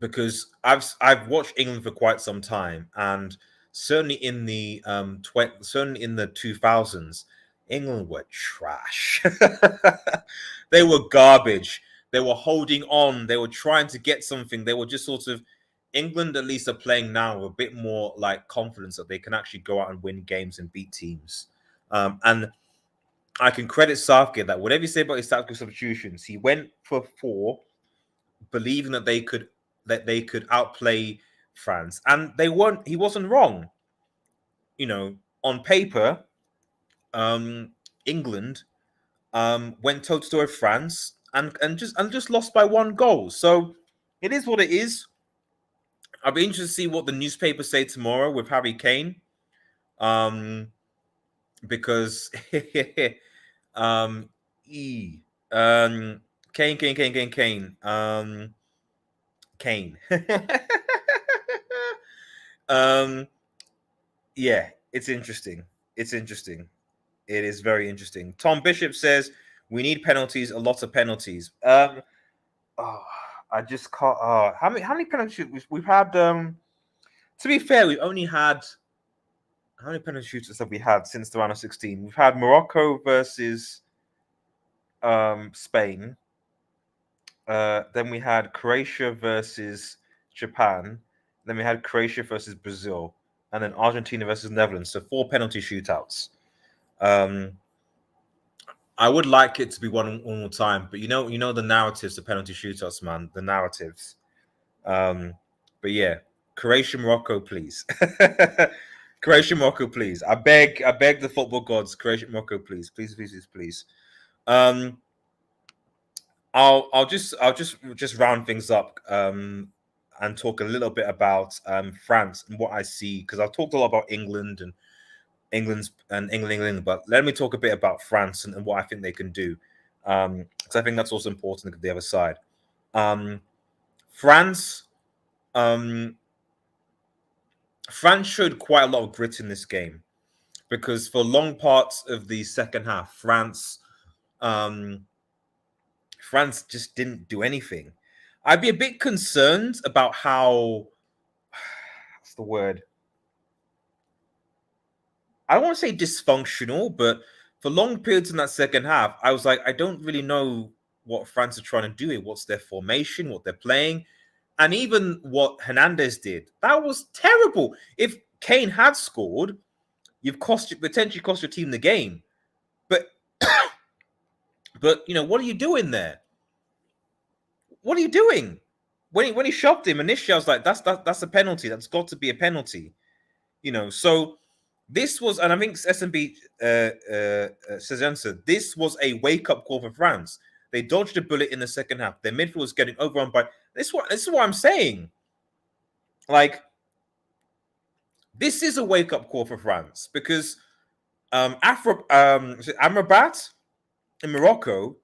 Because I've watched England for quite some time, and certainly in the 2000s, England were trash. They were garbage. They were holding on. They were trying to get something. They were just sort of England. At least are playing now with a bit more like confidence that they can actually go out and win games and beat teams. And I can credit Southgate that whatever you say about his tactical substitutions, he went for 4, believing that they could outplay France, and they weren't. He wasn't wrong. You know, on paper, England went toe to toe with France and just lost by 1 goal. So it is what it is. I'll be interested to see what the newspapers say tomorrow with Harry Kane, because Kane. Yeah, it's interesting. It's interesting. It is very interesting. Tom Bishop says we need penalties, a lot of penalties. I just can't. How many penalties we've had? To be fair, we've only had how many penalty shooters have we had since the round of 16? We've had Morocco versus Spain. Then we had Croatia versus Japan. Then we had Croatia versus Brazil, and then Argentina versus Netherlands. So 4 penalty shootouts. I would like it to be one more time, but you know the narratives, the penalty shootouts, man, the narratives. But yeah, Croatia, Morocco, please. Croatia, Morocco, please. I beg the football gods, Croatia, Morocco, please. I'll just round things up and talk a little bit about France and what I see, because I've talked a lot about England, but let me talk a bit about France and what I think they can do, because I think that's also important to the other side. France showed quite a lot of grit in this game, because for long parts of the second half, France just didn't do anything. I'd be a bit concerned about how what's the word? I don't want to say dysfunctional, but for long periods in that second half, I was like, I don't really know what France are trying to do here. What's their formation? What they're playing? And even what Hernandez did, that was terrible. If Kane had scored, you've potentially cost your team the game. But what are you doing there? What are you doing? When he shoved him initially, I was like, that's a penalty. That's got to be a penalty. So this was, and I think SMB says answer. This was a wake-up call for France. They dodged a bullet in the second half. Their midfield was getting overrun by this. This is what I'm saying. Like, this is a wake-up call for France because Amrabat in Morocco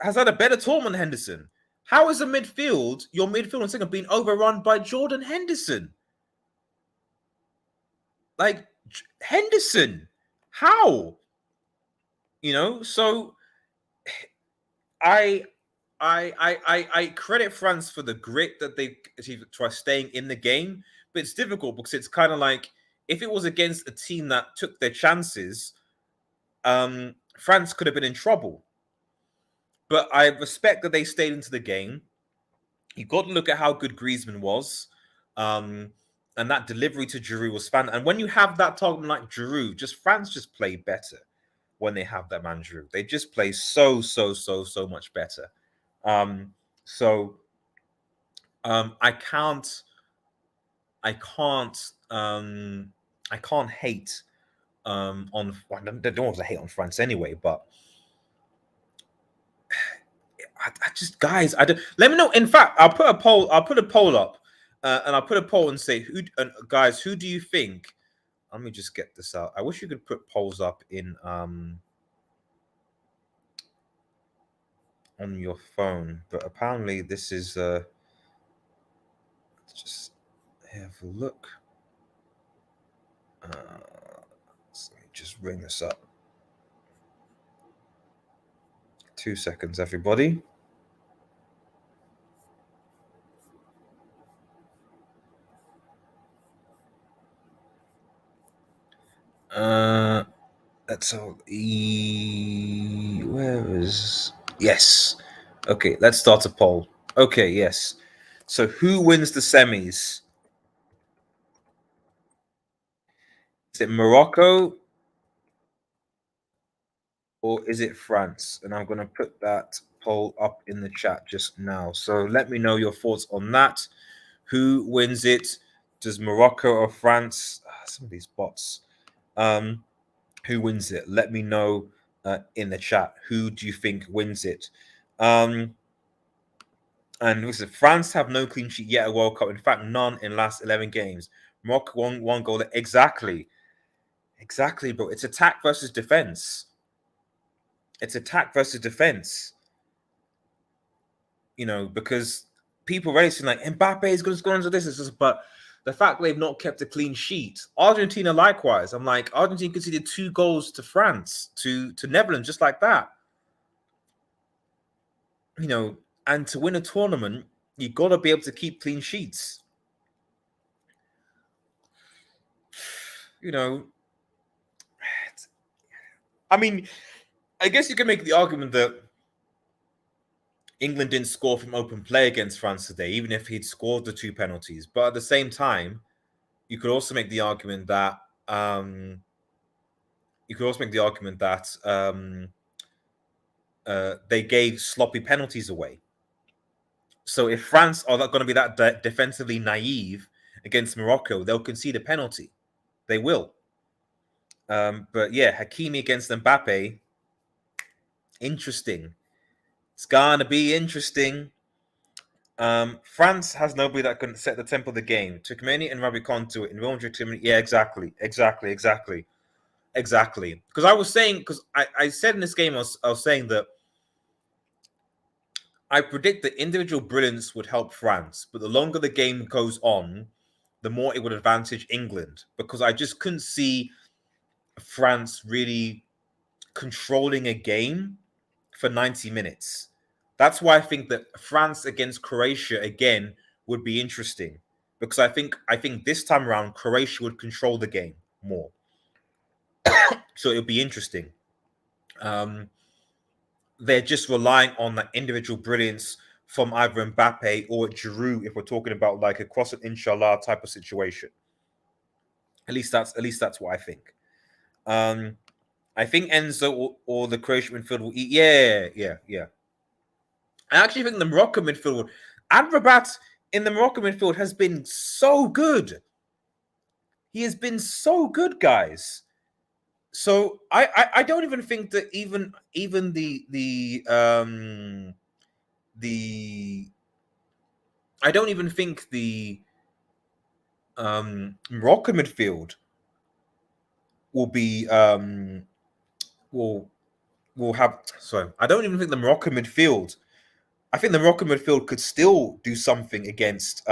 has had a better tournament than Henderson. How is your midfield and second being overrun by Jordan Henderson? Like, Henderson, how? So I credit France for the grit that they achieved by staying in the game, but it's difficult because it's kind of like if it was against a team that took their chances, France could have been in trouble. But I respect that they stayed into the game. You got to look at how good Griezmann was. And that delivery to Giroud was fan. And when you have that target like Giroud, France just play better when they have that man Giroud. They just play so much better. I can't hate on. Well, I don't want to hate on France anyway, but I just, guys, I don't. Let me know. In fact, I'll put a poll up, and I'll put a poll and say, guys, who do you think? Let me just get this out. I wish you could put polls up in on your phone, but apparently this is let's just have a look. Let me just bring this up. 2 seconds, everybody. That's all. Where is? Yes. Okay, let's start a poll. Okay, yes. So who wins the semis? Is it Morocco or is it France? And I'm going to put that poll up in the chat just now. So let me know your thoughts on that. Who wins it? Does Morocco or France? Some of these bots. Who wins it? Let me know in the chat. Who do you think wins it? And listen, France have no clean sheet yet at World Cup. In fact, none in last 11 games. Morocco one goal. Exactly, bro. It's attack versus defense. Because people are saying like Mbappe is going to score into this, but the fact they've not kept a clean sheet. Argentina likewise. I'm like, Argentina conceded 2 goals to France, to Netherlands, just like that. And to win a tournament, you got to be able to keep clean sheets. I mean, I guess you can make the argument that England didn't score from open play against France today, even if he'd scored the 2 penalties. But at the same time, you could also make the argument that they gave sloppy penalties away. So if France are not going to be that defensively naive against Morocco, they'll concede a penalty. They will. But yeah, Hakimi against Mbappe. Interesting. It's gonna be interesting. France has nobody that can set the tempo of the game. Tchouaméni and Rabiot to it. And Real Madrid, yeah, exactly. Because I was saying, I said in this game, I was saying that I predict that individual brilliance would help France, but the longer the game goes on, the more it would advantage England, because I just couldn't see France really controlling a game for 90 minutes. That's why I think that France against Croatia again would be interesting, because I think this time around Croatia would control the game more. So it'll be interesting. They're just relying on that individual brilliance from either Mbappe or Giroud if we're talking about like a cross and inshallah type of situation. At least that's what I think. I think Enzo or the Croatian midfield will eat. Yeah. I actually think the Moroccan midfield, Amrabat in the Moroccan midfield has been so good. He has been so good, guys. So I don't even think that even the I don't even think the Moroccan midfield will be will have. Sorry, I don't even think the Moroccan midfield. I think the Moroccan midfield could still do something against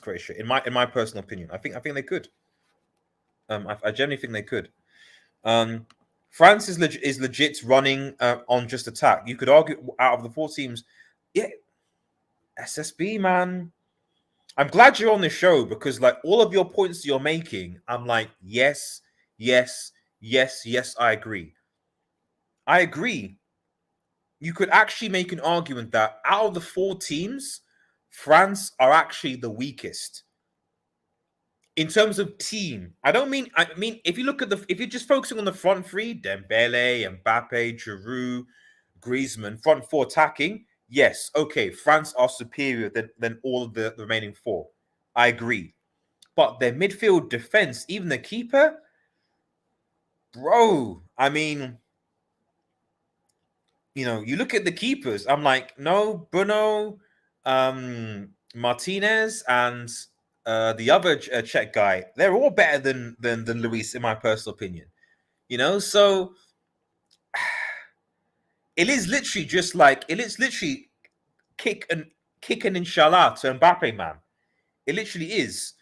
Croatia. In my personal opinion, I think they could. I genuinely think they could. France is legit running on just attack. You could argue out of the 4 teams, yeah, SSB, man. I'm glad you're on this show because like all of your points you're making, I'm like, yes, I agree. You could actually make an argument that out of the 4 teams, France are actually the weakest. In terms of team, I mean if you look at if you're just focusing on the front 3, Dembele, Mbappe, Giroud, Griezmann, front 4 attacking, yes, okay, France are superior than all of the remaining 4. I agree. But their midfield defense, even the keeper, bro, I mean, you know, you look at the keepers, I'm like, no, Bruno, Martinez, and the other Czech guy, they're all better than Luis, in my personal opinion. You know, so it is literally just like kick and inshallah to Mbappe, man. It literally is.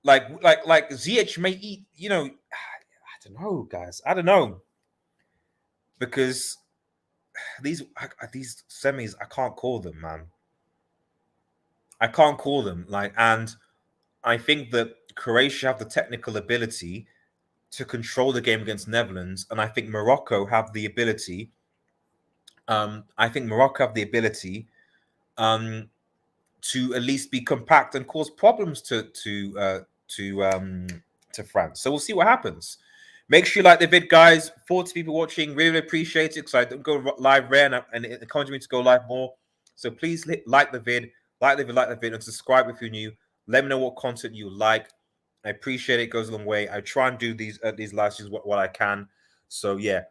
Like Ziyech may eat, you know, I don't know, guys. I don't know. Because these semis, I can't call them, man. I can't call them. Like, and I think that Croatia have the technical ability to control the game against Netherlands, and I think Morocco have the ability. To at least be compact and cause problems to France. So we'll see what happens. Make sure you like the vid, guys. 40 people watching, really appreciate it because I don't go live rare and it encourages me to go live more. So please like the vid, and subscribe if you're new. Let me know what content you like. I appreciate it. It goes a long way. I try and do these live streams what I can. So yeah,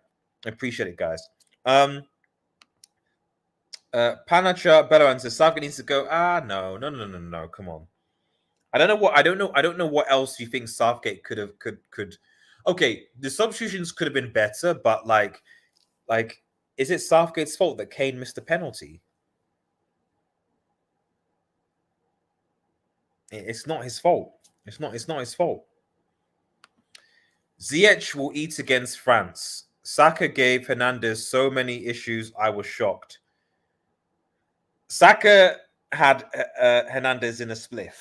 I appreciate it, guys. Panacha Bellaran says Southgate needs to go. No. Come on. I don't know what else you think Southgate could. Okay, the substitutions could have been better, but like, is it Southgate's fault that Kane missed a penalty? It's not his fault. It's not his fault. Ziyech will eat against France. Saka gave Hernandez so many issues. I was shocked. Saka had Hernandez in a spliff.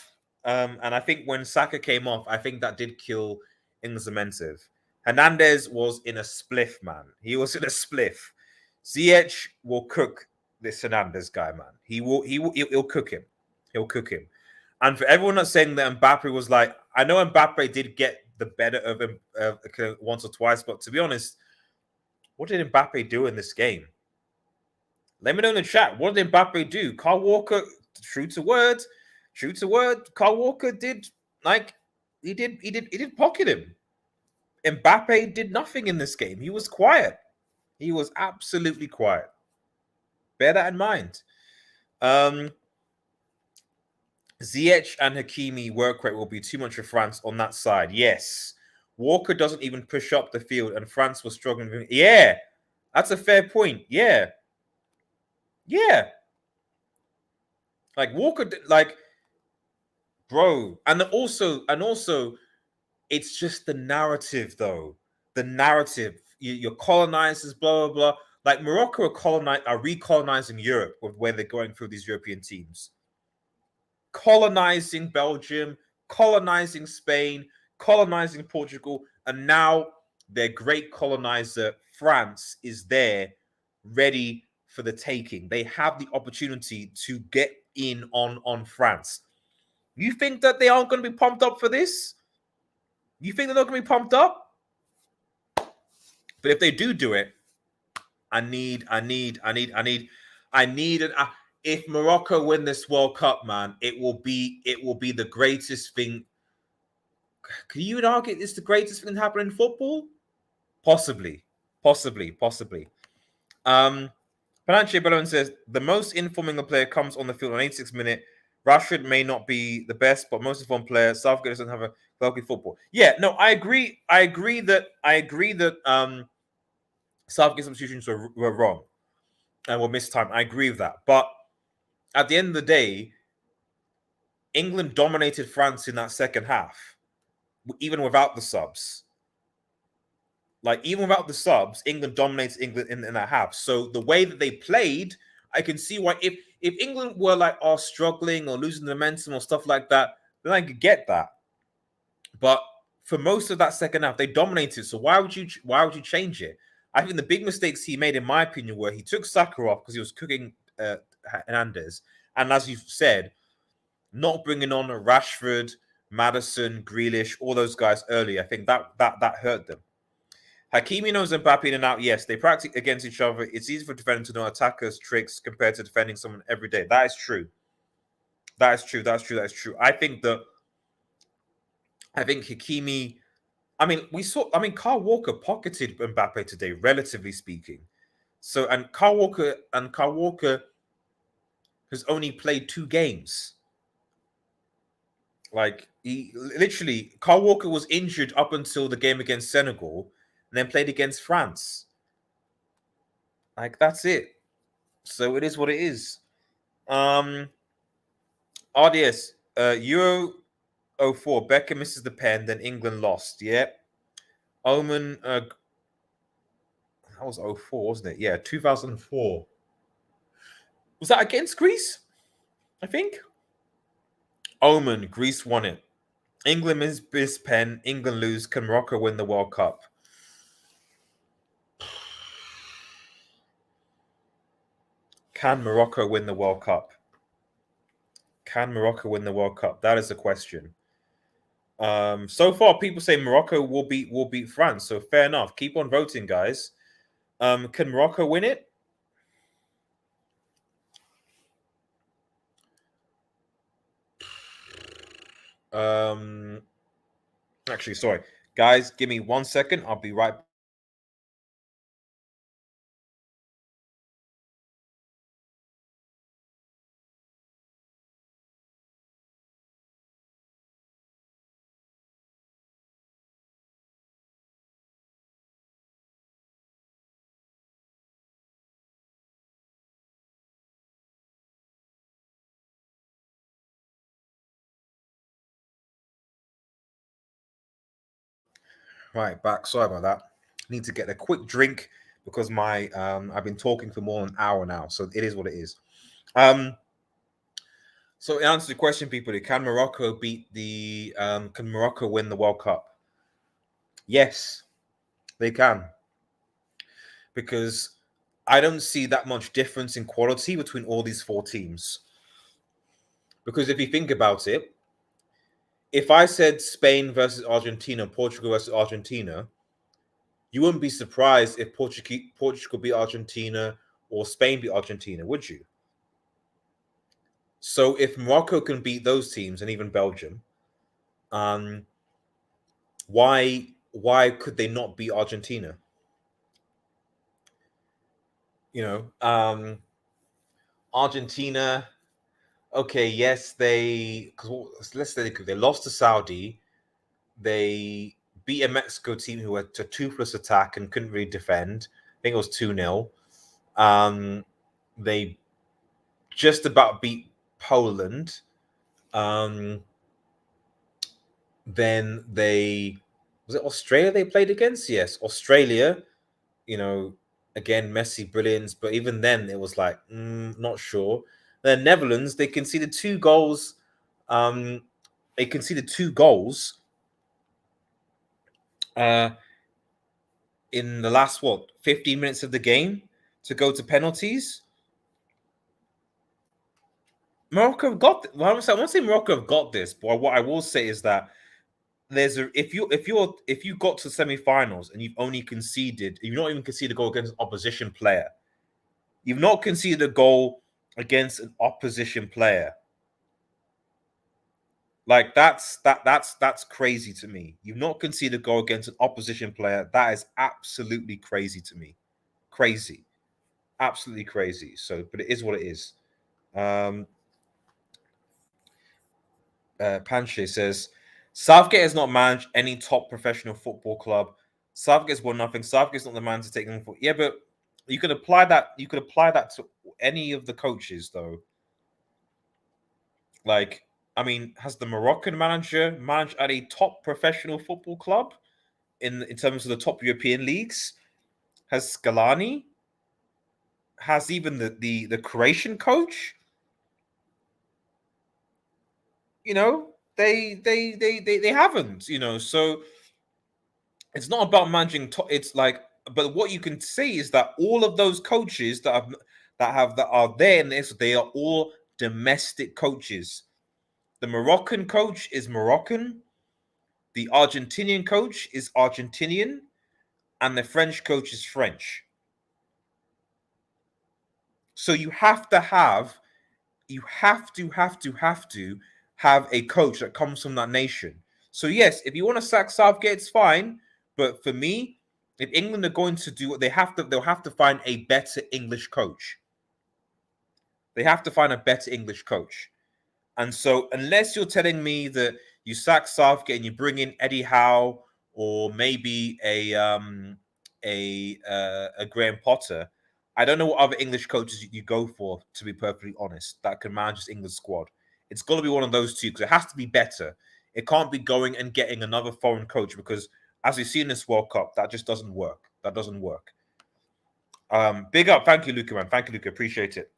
And I think when Saka came off, I think that did kill Inzamentiv. Hernandez was in a spliff, man. He was in a spliff. Ziyech will cook this Hernandez guy, man. He'll cook him. He'll cook him. And for everyone that's saying that Mbappe was like, I know Mbappe did get the better of him once or twice, but to be honest, what did Mbappe do in this game? Let me know in the chat. What did Mbappe do? Kyle Walker, true to word. Kyle Walker did he did pocket him. Mbappe did nothing in this game. He was quiet. He was absolutely quiet. Bear that in mind. Ziyech and Hakimi work rate will be too much for France on that side. Yes. Walker doesn't even push up the field, and France was struggling. Yeah, that's a fair point. Yeah. Like Walker, like, bro, and also, it's just the narrative, though. The narrative. You're colonizers, blah blah blah. Like Morocco are recolonizing Europe with where they're going through these European teams. Colonizing Belgium, colonizing Spain, colonizing Portugal, and now their great colonizer France is there, ready for the taking. They have the opportunity to get in on France. You think that they aren't going to be pumped up for this? You think they're not going to be pumped up? But if they do it, I need if Morocco win this World Cup, man, it will be the greatest thing. Can you even argue it's the greatest thing that happened in football? Possibly. Pananche Bellon says the most informing a player comes on the field on 86 minute. Rashford may not be the best, but most informed player. Southgate doesn't have a healthy football. Yeah, no, I agree. I agree that Southgate substitutions were wrong and were mistimed. I agree with that. But at the end of the day, England dominated France in that second half, even without the subs. Like, even without the subs, England dominates England in that half. So the way that they played, I can see why if England were like struggling or losing momentum or stuff like that, then I could get that. But for most of that second half, they dominated. So why would you change it? I think the big mistakes he made, in my opinion, were he took Saka off because he was cooking Hernandez, and as you've said, not bringing on Rashford, Maddison, Grealish, all those guys early. I think that hurt them. Hakimi knows Mbappe in and out. Yes, they practice against each other. It's easy for defenders to know attackers' tricks compared to defending someone every day. That is true. That is true. I think Hakimi. I mean, Kyle Walker pocketed Mbappe today, relatively speaking. So, and Kyle Walker has only played 2 games. Like, Kyle Walker was injured up until the game against Senegal, and then played against France. Like, that's it. So it is what it is. RDS, Euro 04, Beckham misses the pen, then England lost. Yeah. Omen, that was 04, wasn't it? Yeah, 2004. Was that against Greece? I think. Omen, Greece won it. England miss pen, England lose. Can Morocco win the World Cup? Can Morocco win the World Cup? Can Morocco win the World Cup? That is the question. So far, people say Morocco will beat France. So fair enough. Keep on voting, guys. Can Morocco win it? Actually, sorry, guys. Give me 1 second. I'll be right back. Right, back. Sorry about that. Need to get a quick drink because my I've been talking for more than an hour now, so it is what it is. So in answer to the question, people, can Morocco beat the can Morocco win the World Cup? Yes, they can. Because I don't see that much difference in quality between all these 4 teams. Because if you think about it, if I said Spain versus Argentina, Portugal versus Argentina, you wouldn't be surprised if Portugal beat Argentina or Spain beat Argentina, would you? So if Morocco can beat those teams and even Belgium, why could they not beat Argentina? You know, Argentina. Okay, yes, let's say they lost to Saudi. They beat a Mexico team who had a toothless attack and couldn't really defend. I think it was 2-0. They just about beat Poland. Then was it Australia they played against? Yes, Australia. You know, again, Messi brilliance, but even then it was like not sure. The Netherlands, they conceded 2 goals. They conceded 2 goals in the last 15 minutes of the game to go to penalties. Morocco have got. Well, I won't say Morocco have got this, but what I will say is that if you got to semi-finals and you've not even conceded a goal against an opposition player, you've not conceded a goal against an opposition player. Like that's crazy to me. You've not conceded a goal against an opposition player. That is absolutely crazy to me. Crazy, absolutely crazy. So, but it is what it is. Panche says Southgate has not managed any top professional football club. Southgate's won nothing. Southgate's not the man to take them for. Yeah, but you could apply that. You could apply that to any of the coaches, though. Like, I mean, has the Moroccan manager managed at a top professional football club in terms of the top European leagues? Has Scalani? Has even the Croatian coach? You know, they haven't. You know, so it's not about managing. It's like, but what you can say is that all of those coaches that are there in this, they are all domestic coaches. The Moroccan coach is Moroccan. The Argentinian coach is Argentinian, and the French coach is French. So you have to have a coach that comes from that nation. So yes, if you want to sack Southgate, it's fine. But for me, if England are going to do what they'll have to find a better English coach. They have to find a better English coach. And so unless you're telling me that you sack Southgate and you bring in Eddie Howe or maybe a Graham Potter, I don't know what other English coaches you go for, to be perfectly honest, that can manage this English squad. It's got to be one of those two because it has to be better. It can't be going and getting another foreign coach because, as we see in this World Cup, that just doesn't work. That doesn't work. Big up. Thank you, Luca, man. Thank you, Luca. Appreciate it.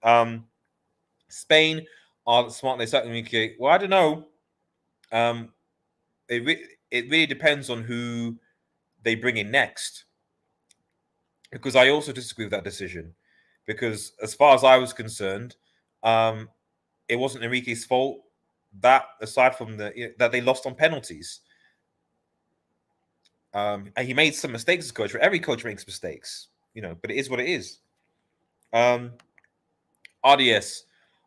Spain are smart. They certainly communicate. Well, I don't know. It really depends on who they bring in next. Because I also disagree with that decision. Because as far as I was concerned, it wasn't Enrique's fault. That aside from that they lost on penalties. And he made some mistakes as coach. But every coach makes mistakes, you know. But it is what it is. RDS.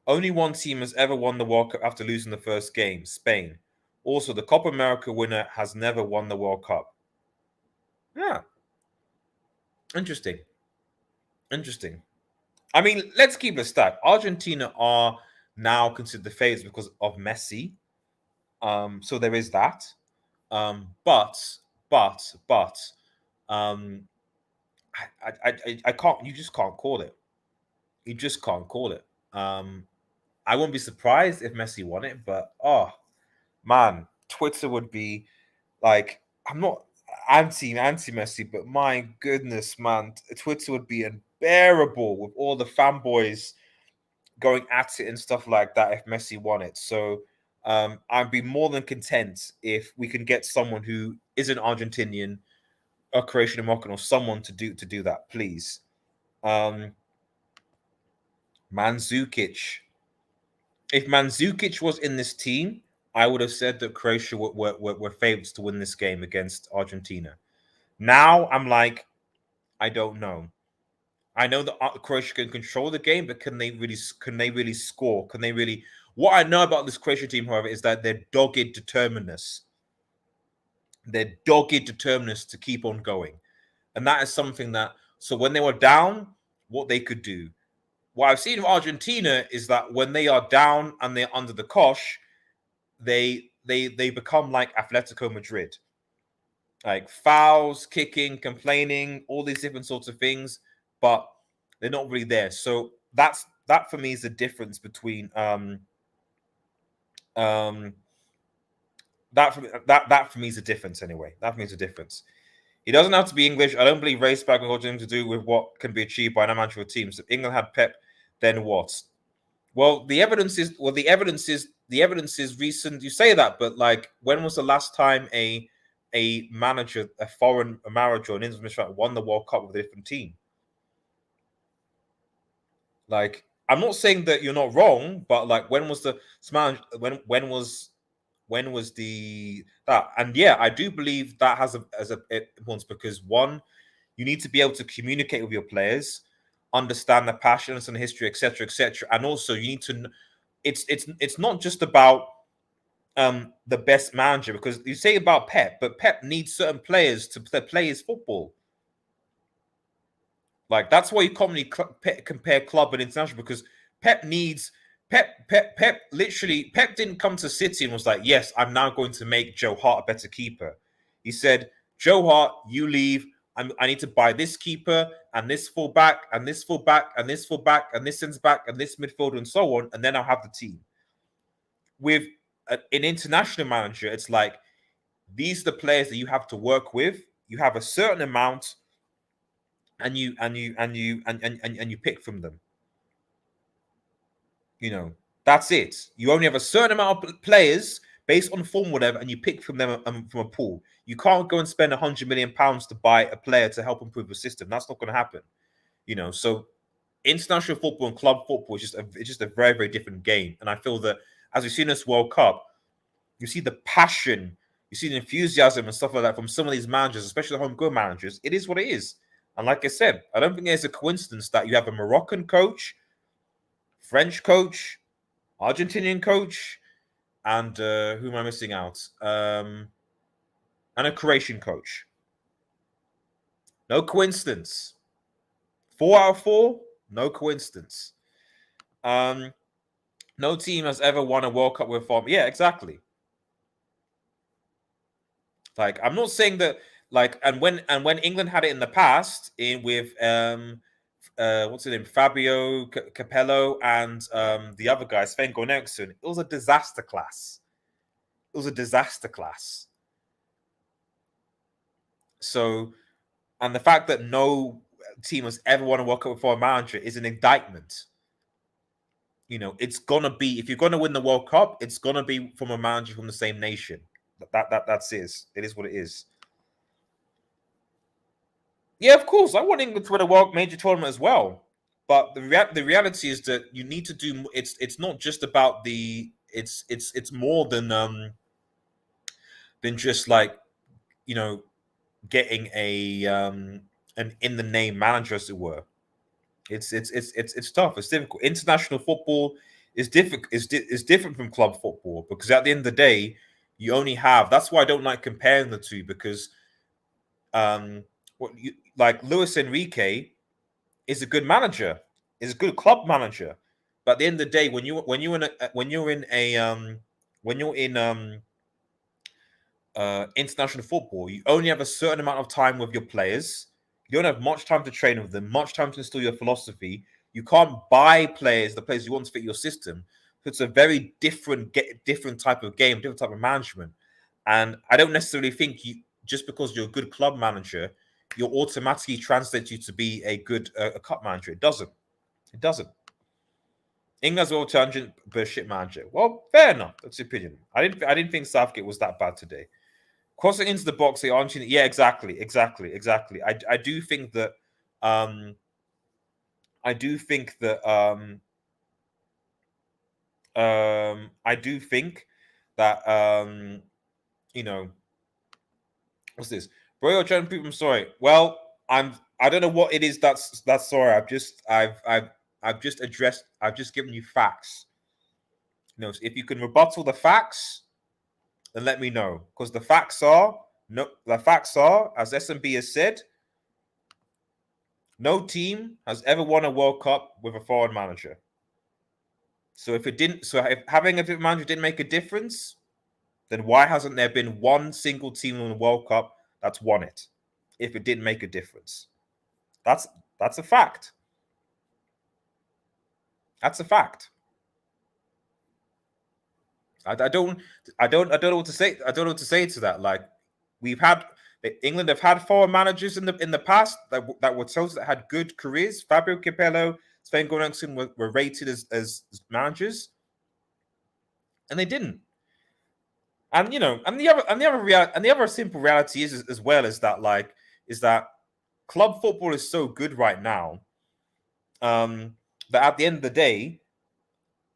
Only one team has ever won the World Cup after losing the first game, Spain. Also, the Copa America winner has never won the World Cup. Yeah. Interesting. I mean, let's keep it a stat. Argentina are now considered the favorites because of Messi. So there is that. But I can't. You just can't call it. You just can't call it. I wouldn't be surprised if Messi won it, but oh man, Twitter would be like, I'm not anti Messi, but my goodness, man, Twitter would be unbearable with all the fanboys going at it and stuff like that if Messi won it. So I'd be more than content if we can get someone who isn't Argentinian, or Croatian, Moroccan, or someone to do that, please. Mandzukic. If Mandzukic was in this team, I would have said that Croatia were favorites to win this game against Argentina. Now I'm like, I don't know. I know that Croatia can control the game, but can they really score? Can they really? What I know about this Croatia team, however, is that they're dogged determinedness. They're dogged determinedness to keep on going, and that is something that. So when they were down, what they could do. What I've seen of Argentina is that when they are down and they're under the cosh, they become like Atletico Madrid, like fouls, kicking, complaining, all these different sorts of things, but they're not really there. So that for me is the difference between that for me is a difference anyway. That for me is a difference. He doesn't have to be English. I don't believe race back got anything to do with what can be achieved by an amateur team. So if England had Pep, then what? Well, the evidence is recent. You say that, but like, when was the last time a manager, a foreign manager, an international won the World Cup with a different team? Like, I'm not saying that you're not wrong, but like, when was the smash? When was the that? And yeah, I do believe that has a importance, because one, you need to be able to communicate with your players, understand the passions and history, etc., etc., and also you need to. It's not just about the best manager, because you say about Pep, but Pep needs certain players to play his football. Like, that's why you commonly compare club and international, because Pep needs Pep. Literally, Pep didn't come to City and was like, "Yes, I'm now going to make Joe Hart a better keeper." He said, "Joe Hart, you leave. I need to buy this keeper and this fullback and this fullback and this fullback and this centre back and this midfielder and so on, and then I'll have the team." With an international manager, it's like, these are the players that you have to work with. You have a certain amount, and you pick from them. You know, that's it. You only have a certain amount of players based on form, whatever, and you pick from them from a pool. You can't go and spend £100 million to buy a player to help improve the system. That's not going to happen. You know, so international football and club football is just a very, very different game. And I feel that, as we've seen this World Cup, you see the passion, you see the enthusiasm and stuff like that from some of these managers, especially the homegrown managers. It is what it is. And like I said, I don't think there's a coincidence that you have a Moroccan coach, French coach, Argentinian coach, and who am I missing out? And a Croatian coach. No coincidence. 4 out of 4, no coincidence. No team has ever won a World Cup with form. Yeah, exactly. Like, I'm not saying that, like, and when England had it in the past with what's his name, Fabio Capello, and the other guy, Sven Goran Eriksson, it was a disaster class. It was a disaster class. So, and the fact that no team has ever won a World Cup before a manager is an indictment. You know, it's gonna be, if you're gonna win the World Cup, it's gonna be from a manager from the same nation. That's it. It is what it is. Yeah, of course, I want England to win a World major tournament as well. But the reality is that you need to do. It's not just about the. It's more than just, like, you know, getting a an in the name manager, as it were. It's tough. It's difficult. International football is different. Is different from club football, because at the end of the day, you only have. That's why I don't like comparing the two, because like Luis Enrique is a good manager, is a good club manager, but at the end of the day, when you're in international football, you only have a certain amount of time with your players. You don't have much time to train with them, much time to instill your philosophy. You can't buy the players you want to fit your system. So it's a very different type of game, different type of management. And I don't necessarily think just because you're a good club manager, you'll automatically translate you to be a good a cup manager. It doesn't. It doesn't. England's well tangent, but shit manager. Well, fair enough. That's your opinion. I didn't think Southgate was that bad today. Crossing into the box, the Argentina. Yeah, exactly. I do think that. I do think that. I do think that. You know, what's this? Bro, you're trying to prove I'm sorry. Well, I don't know what it is that's sorry. I've just addressed. I've just given you facts. You know, so if you can rebuttal the facts, then let me know. Because the facts are, as SMB has said, no team has ever won a World Cup with a foreign manager. So if having a different manager didn't make a difference, then why hasn't there been one single team in the World Cup that's won it? If it didn't make a difference, that's a fact. That's a fact. I don't know what to say. I don't know what to say to that. Like, England have had foreign managers in the past that were told that had good careers. Fabio Capello, Sven Goran Eriksson were rated as managers, and they didn't. And you know, and the other simple reality is as well is that club football is so good right now. that at the end of the day,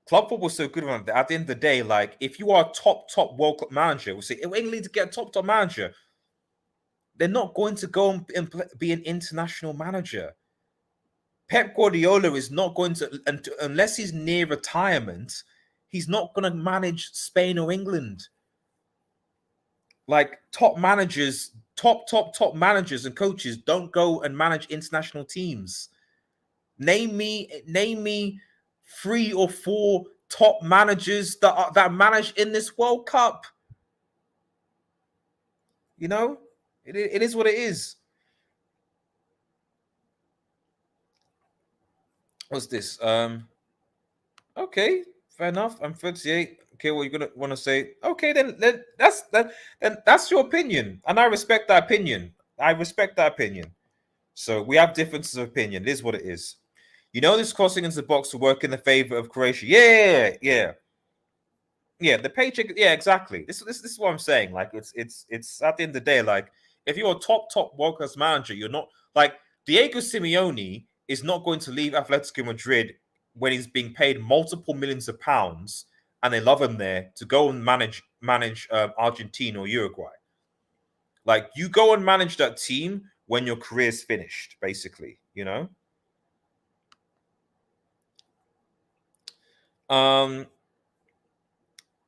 club football is so good that at the end of the day, like if you are a top World Cup manager, we'll say England to get a top manager, they're not going to go and be an international manager. Pep Guardiola is not going to, unless he's near retirement, he's not going to manage Spain or England. Like top managers, top managers and coaches don't go and manage international teams. Name me 3 or 4 top managers that manage in this World Cup. You know, it is what it is. What's this? Okay, fair enough. I'm 38. Okay, well, you're gonna want to say, okay, then that's your opinion, and I respect that opinion. So we have differences of opinion. It is what it is. You know, this crossing into the box will work in the favor of Croatia. Yeah. The paycheck. Yeah, exactly. This is what I'm saying. Like, it's at the end of the day, like if you're a top World Class manager, you're not like Diego Simeone is not going to leave Atletico Madrid when he's being paid multiple millions of pounds and they love him there to go and manage Argentina or Uruguay. Like, you go and manage that team when your career's finished, basically, you know?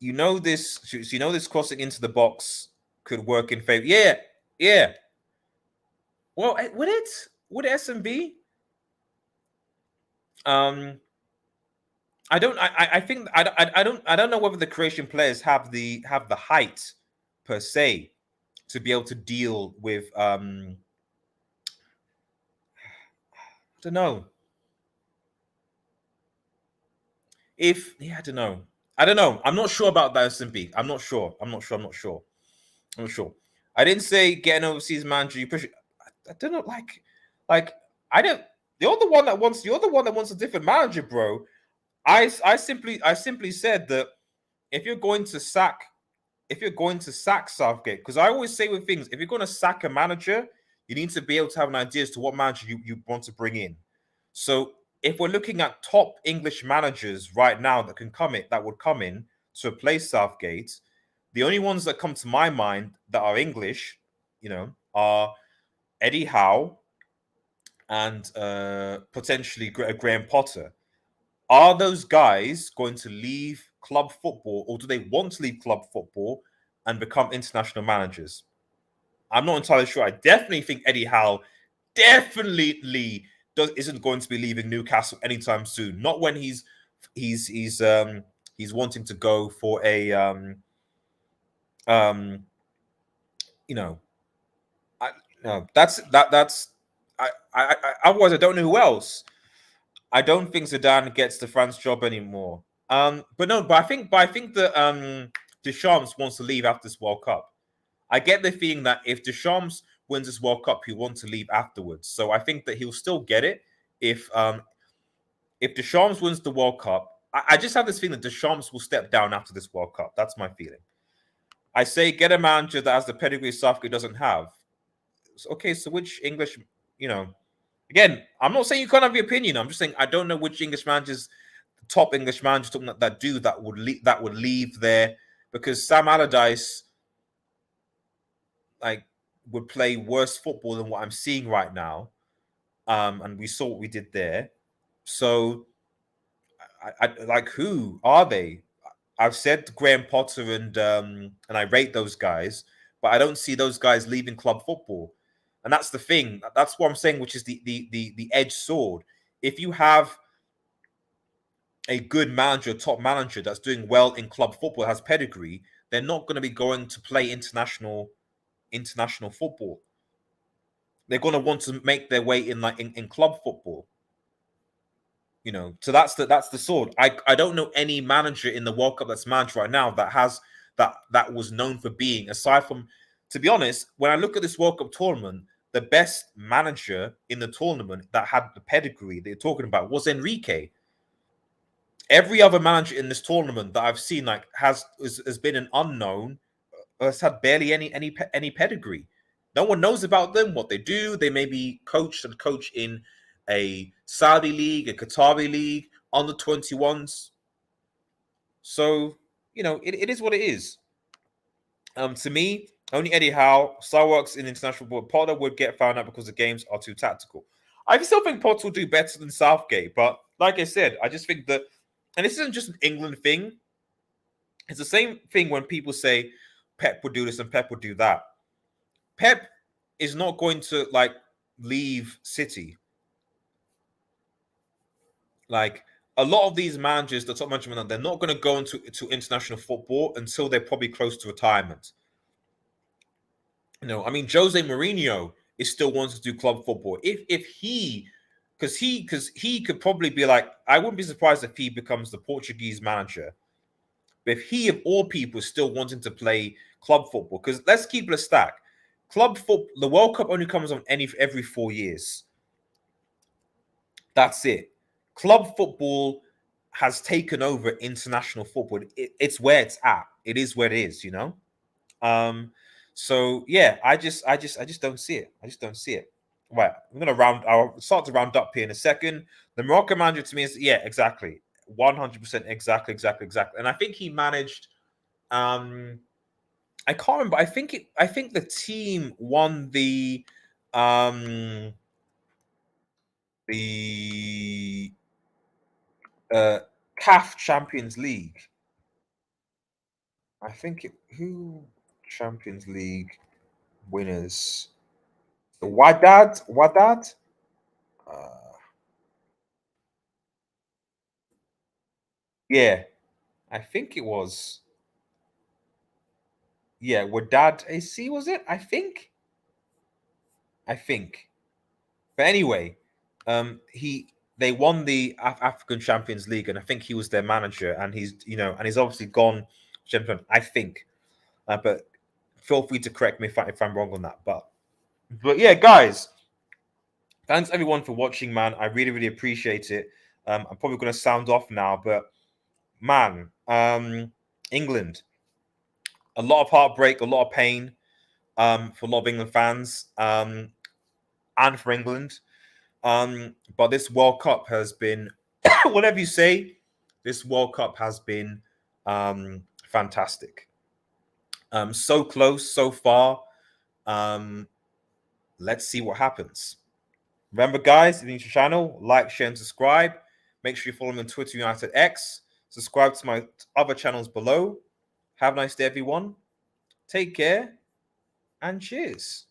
You know this crossing into the box could work in favor. Yeah. Well, would it? Would SMB? I think I don't know whether the Croatian players have the height per se to be able to deal with I don't know. I don't know. I'm not sure about that SMB. I'm not sure. I didn't say get an overseas manager. You push it. I don't know. Like I don't. You're the one that wants a different manager, bro. I simply said that if you're going to sack Southgate, because I always say with things, if you're going to sack a manager, you need to be able to have an idea as to what manager you want to bring in. So if we're looking at top English managers right now that would come in to replace Southgate, the only ones that come to my mind that are English, you know, are Eddie Howe and potentially Graham Potter. Are those guys going to leave club football, or do they want to leave club football and become international managers? I'm not entirely sure. I definitely think Eddie Howe isn't going to be leaving Newcastle anytime soon. Not when he's wanting to go for a otherwise I don't know who else. I don't think Zidane gets the France job anymore. But I think that Deschamps wants to leave after this World Cup. I get the feeling that if Deschamps wins this World Cup, he'll want to leave afterwards. So I think that he'll still get it if Deschamps wins the World Cup. I just have this feeling that Deschamps will step down after this World Cup. That's my feeling. I say get a manager that has the pedigree Southgate doesn't have. Okay, so which English, again, I'm not saying you can't have your opinion. I'm just saying I don't know which top English managers that would leave there, because Sam Allardyce would play worse football than what I'm seeing right now, and we saw what we did there. So, who are they? I've said Graham Potter and I rate those guys, but I don't see those guys leaving club football. And that's the thing. That's what I'm saying, which is the edge sword. If you have a good manager, top manager that's doing well in club football, has pedigree, they're not going to be going to play international football. They're going to want to make their way in club football. So that's the sword. I don't know any manager in the World Cup that's managed right now that was known for being, aside from, to be honest, when I look at this World Cup tournament, the best manager in the tournament that had the pedigree that you're talking about was Enrique. Every other manager in this tournament that I've seen has been an unknown, has had barely any pedigree. No one knows about them, what they do. They may be coach in a Saudi league, a Qatari league, under 21s. So, it is what it is. To me, only Eddie Howe, Starbucks in international football. Potter would get found out because the games are too tactical. I still think Potter will do better than Southgate, but like I said, I just think that, and this isn't just an England thing. It's the same thing when people say Pep would do this and Pep would do that. Pep is not going to leave City. Like a lot of these managers, the top management, they're not going to go into international football until they're probably close to retirement. I mean, Jose Mourinho is still wanting to do club football. If he, because he could probably be like, I wouldn't be surprised if he becomes the Portuguese manager. But if he, of all people, is still wanting to play club football, because let's keep it a stack. Club football, the World Cup only comes on every 4 years. That's it. Club football has taken over international football. It's where it's at. It is where it is, So yeah, I just don't see it. I just don't see it. Right, I'll start to round up here in a second. The Morocco manager to me is exactly 100% exactly. And I think he managed. I can't remember. I think the team won the CAF Champions League. I think who Champions League winners? Wydad. Yeah, I think it was. Yeah, Wydad AC was it? I think. But anyway, they won the African Champions League, and I think he was their manager, and he's obviously gone champion. I think, but feel free to correct me if I'm wrong on that. But yeah, guys, thanks everyone for watching, man. I really appreciate it. I'm probably going to sound off now, but man, England, a lot of heartbreak, a lot of pain for a lot of England fans and for England. But this World Cup has been, whatever you say, this World Cup has been fantastic. So close, so far. Let's see what happens. Remember, guys, if you're new to the channel, like, share, and subscribe. Make sure you follow me on Twitter, United X. Subscribe to my other channels below. Have a nice day, everyone. Take care, and cheers.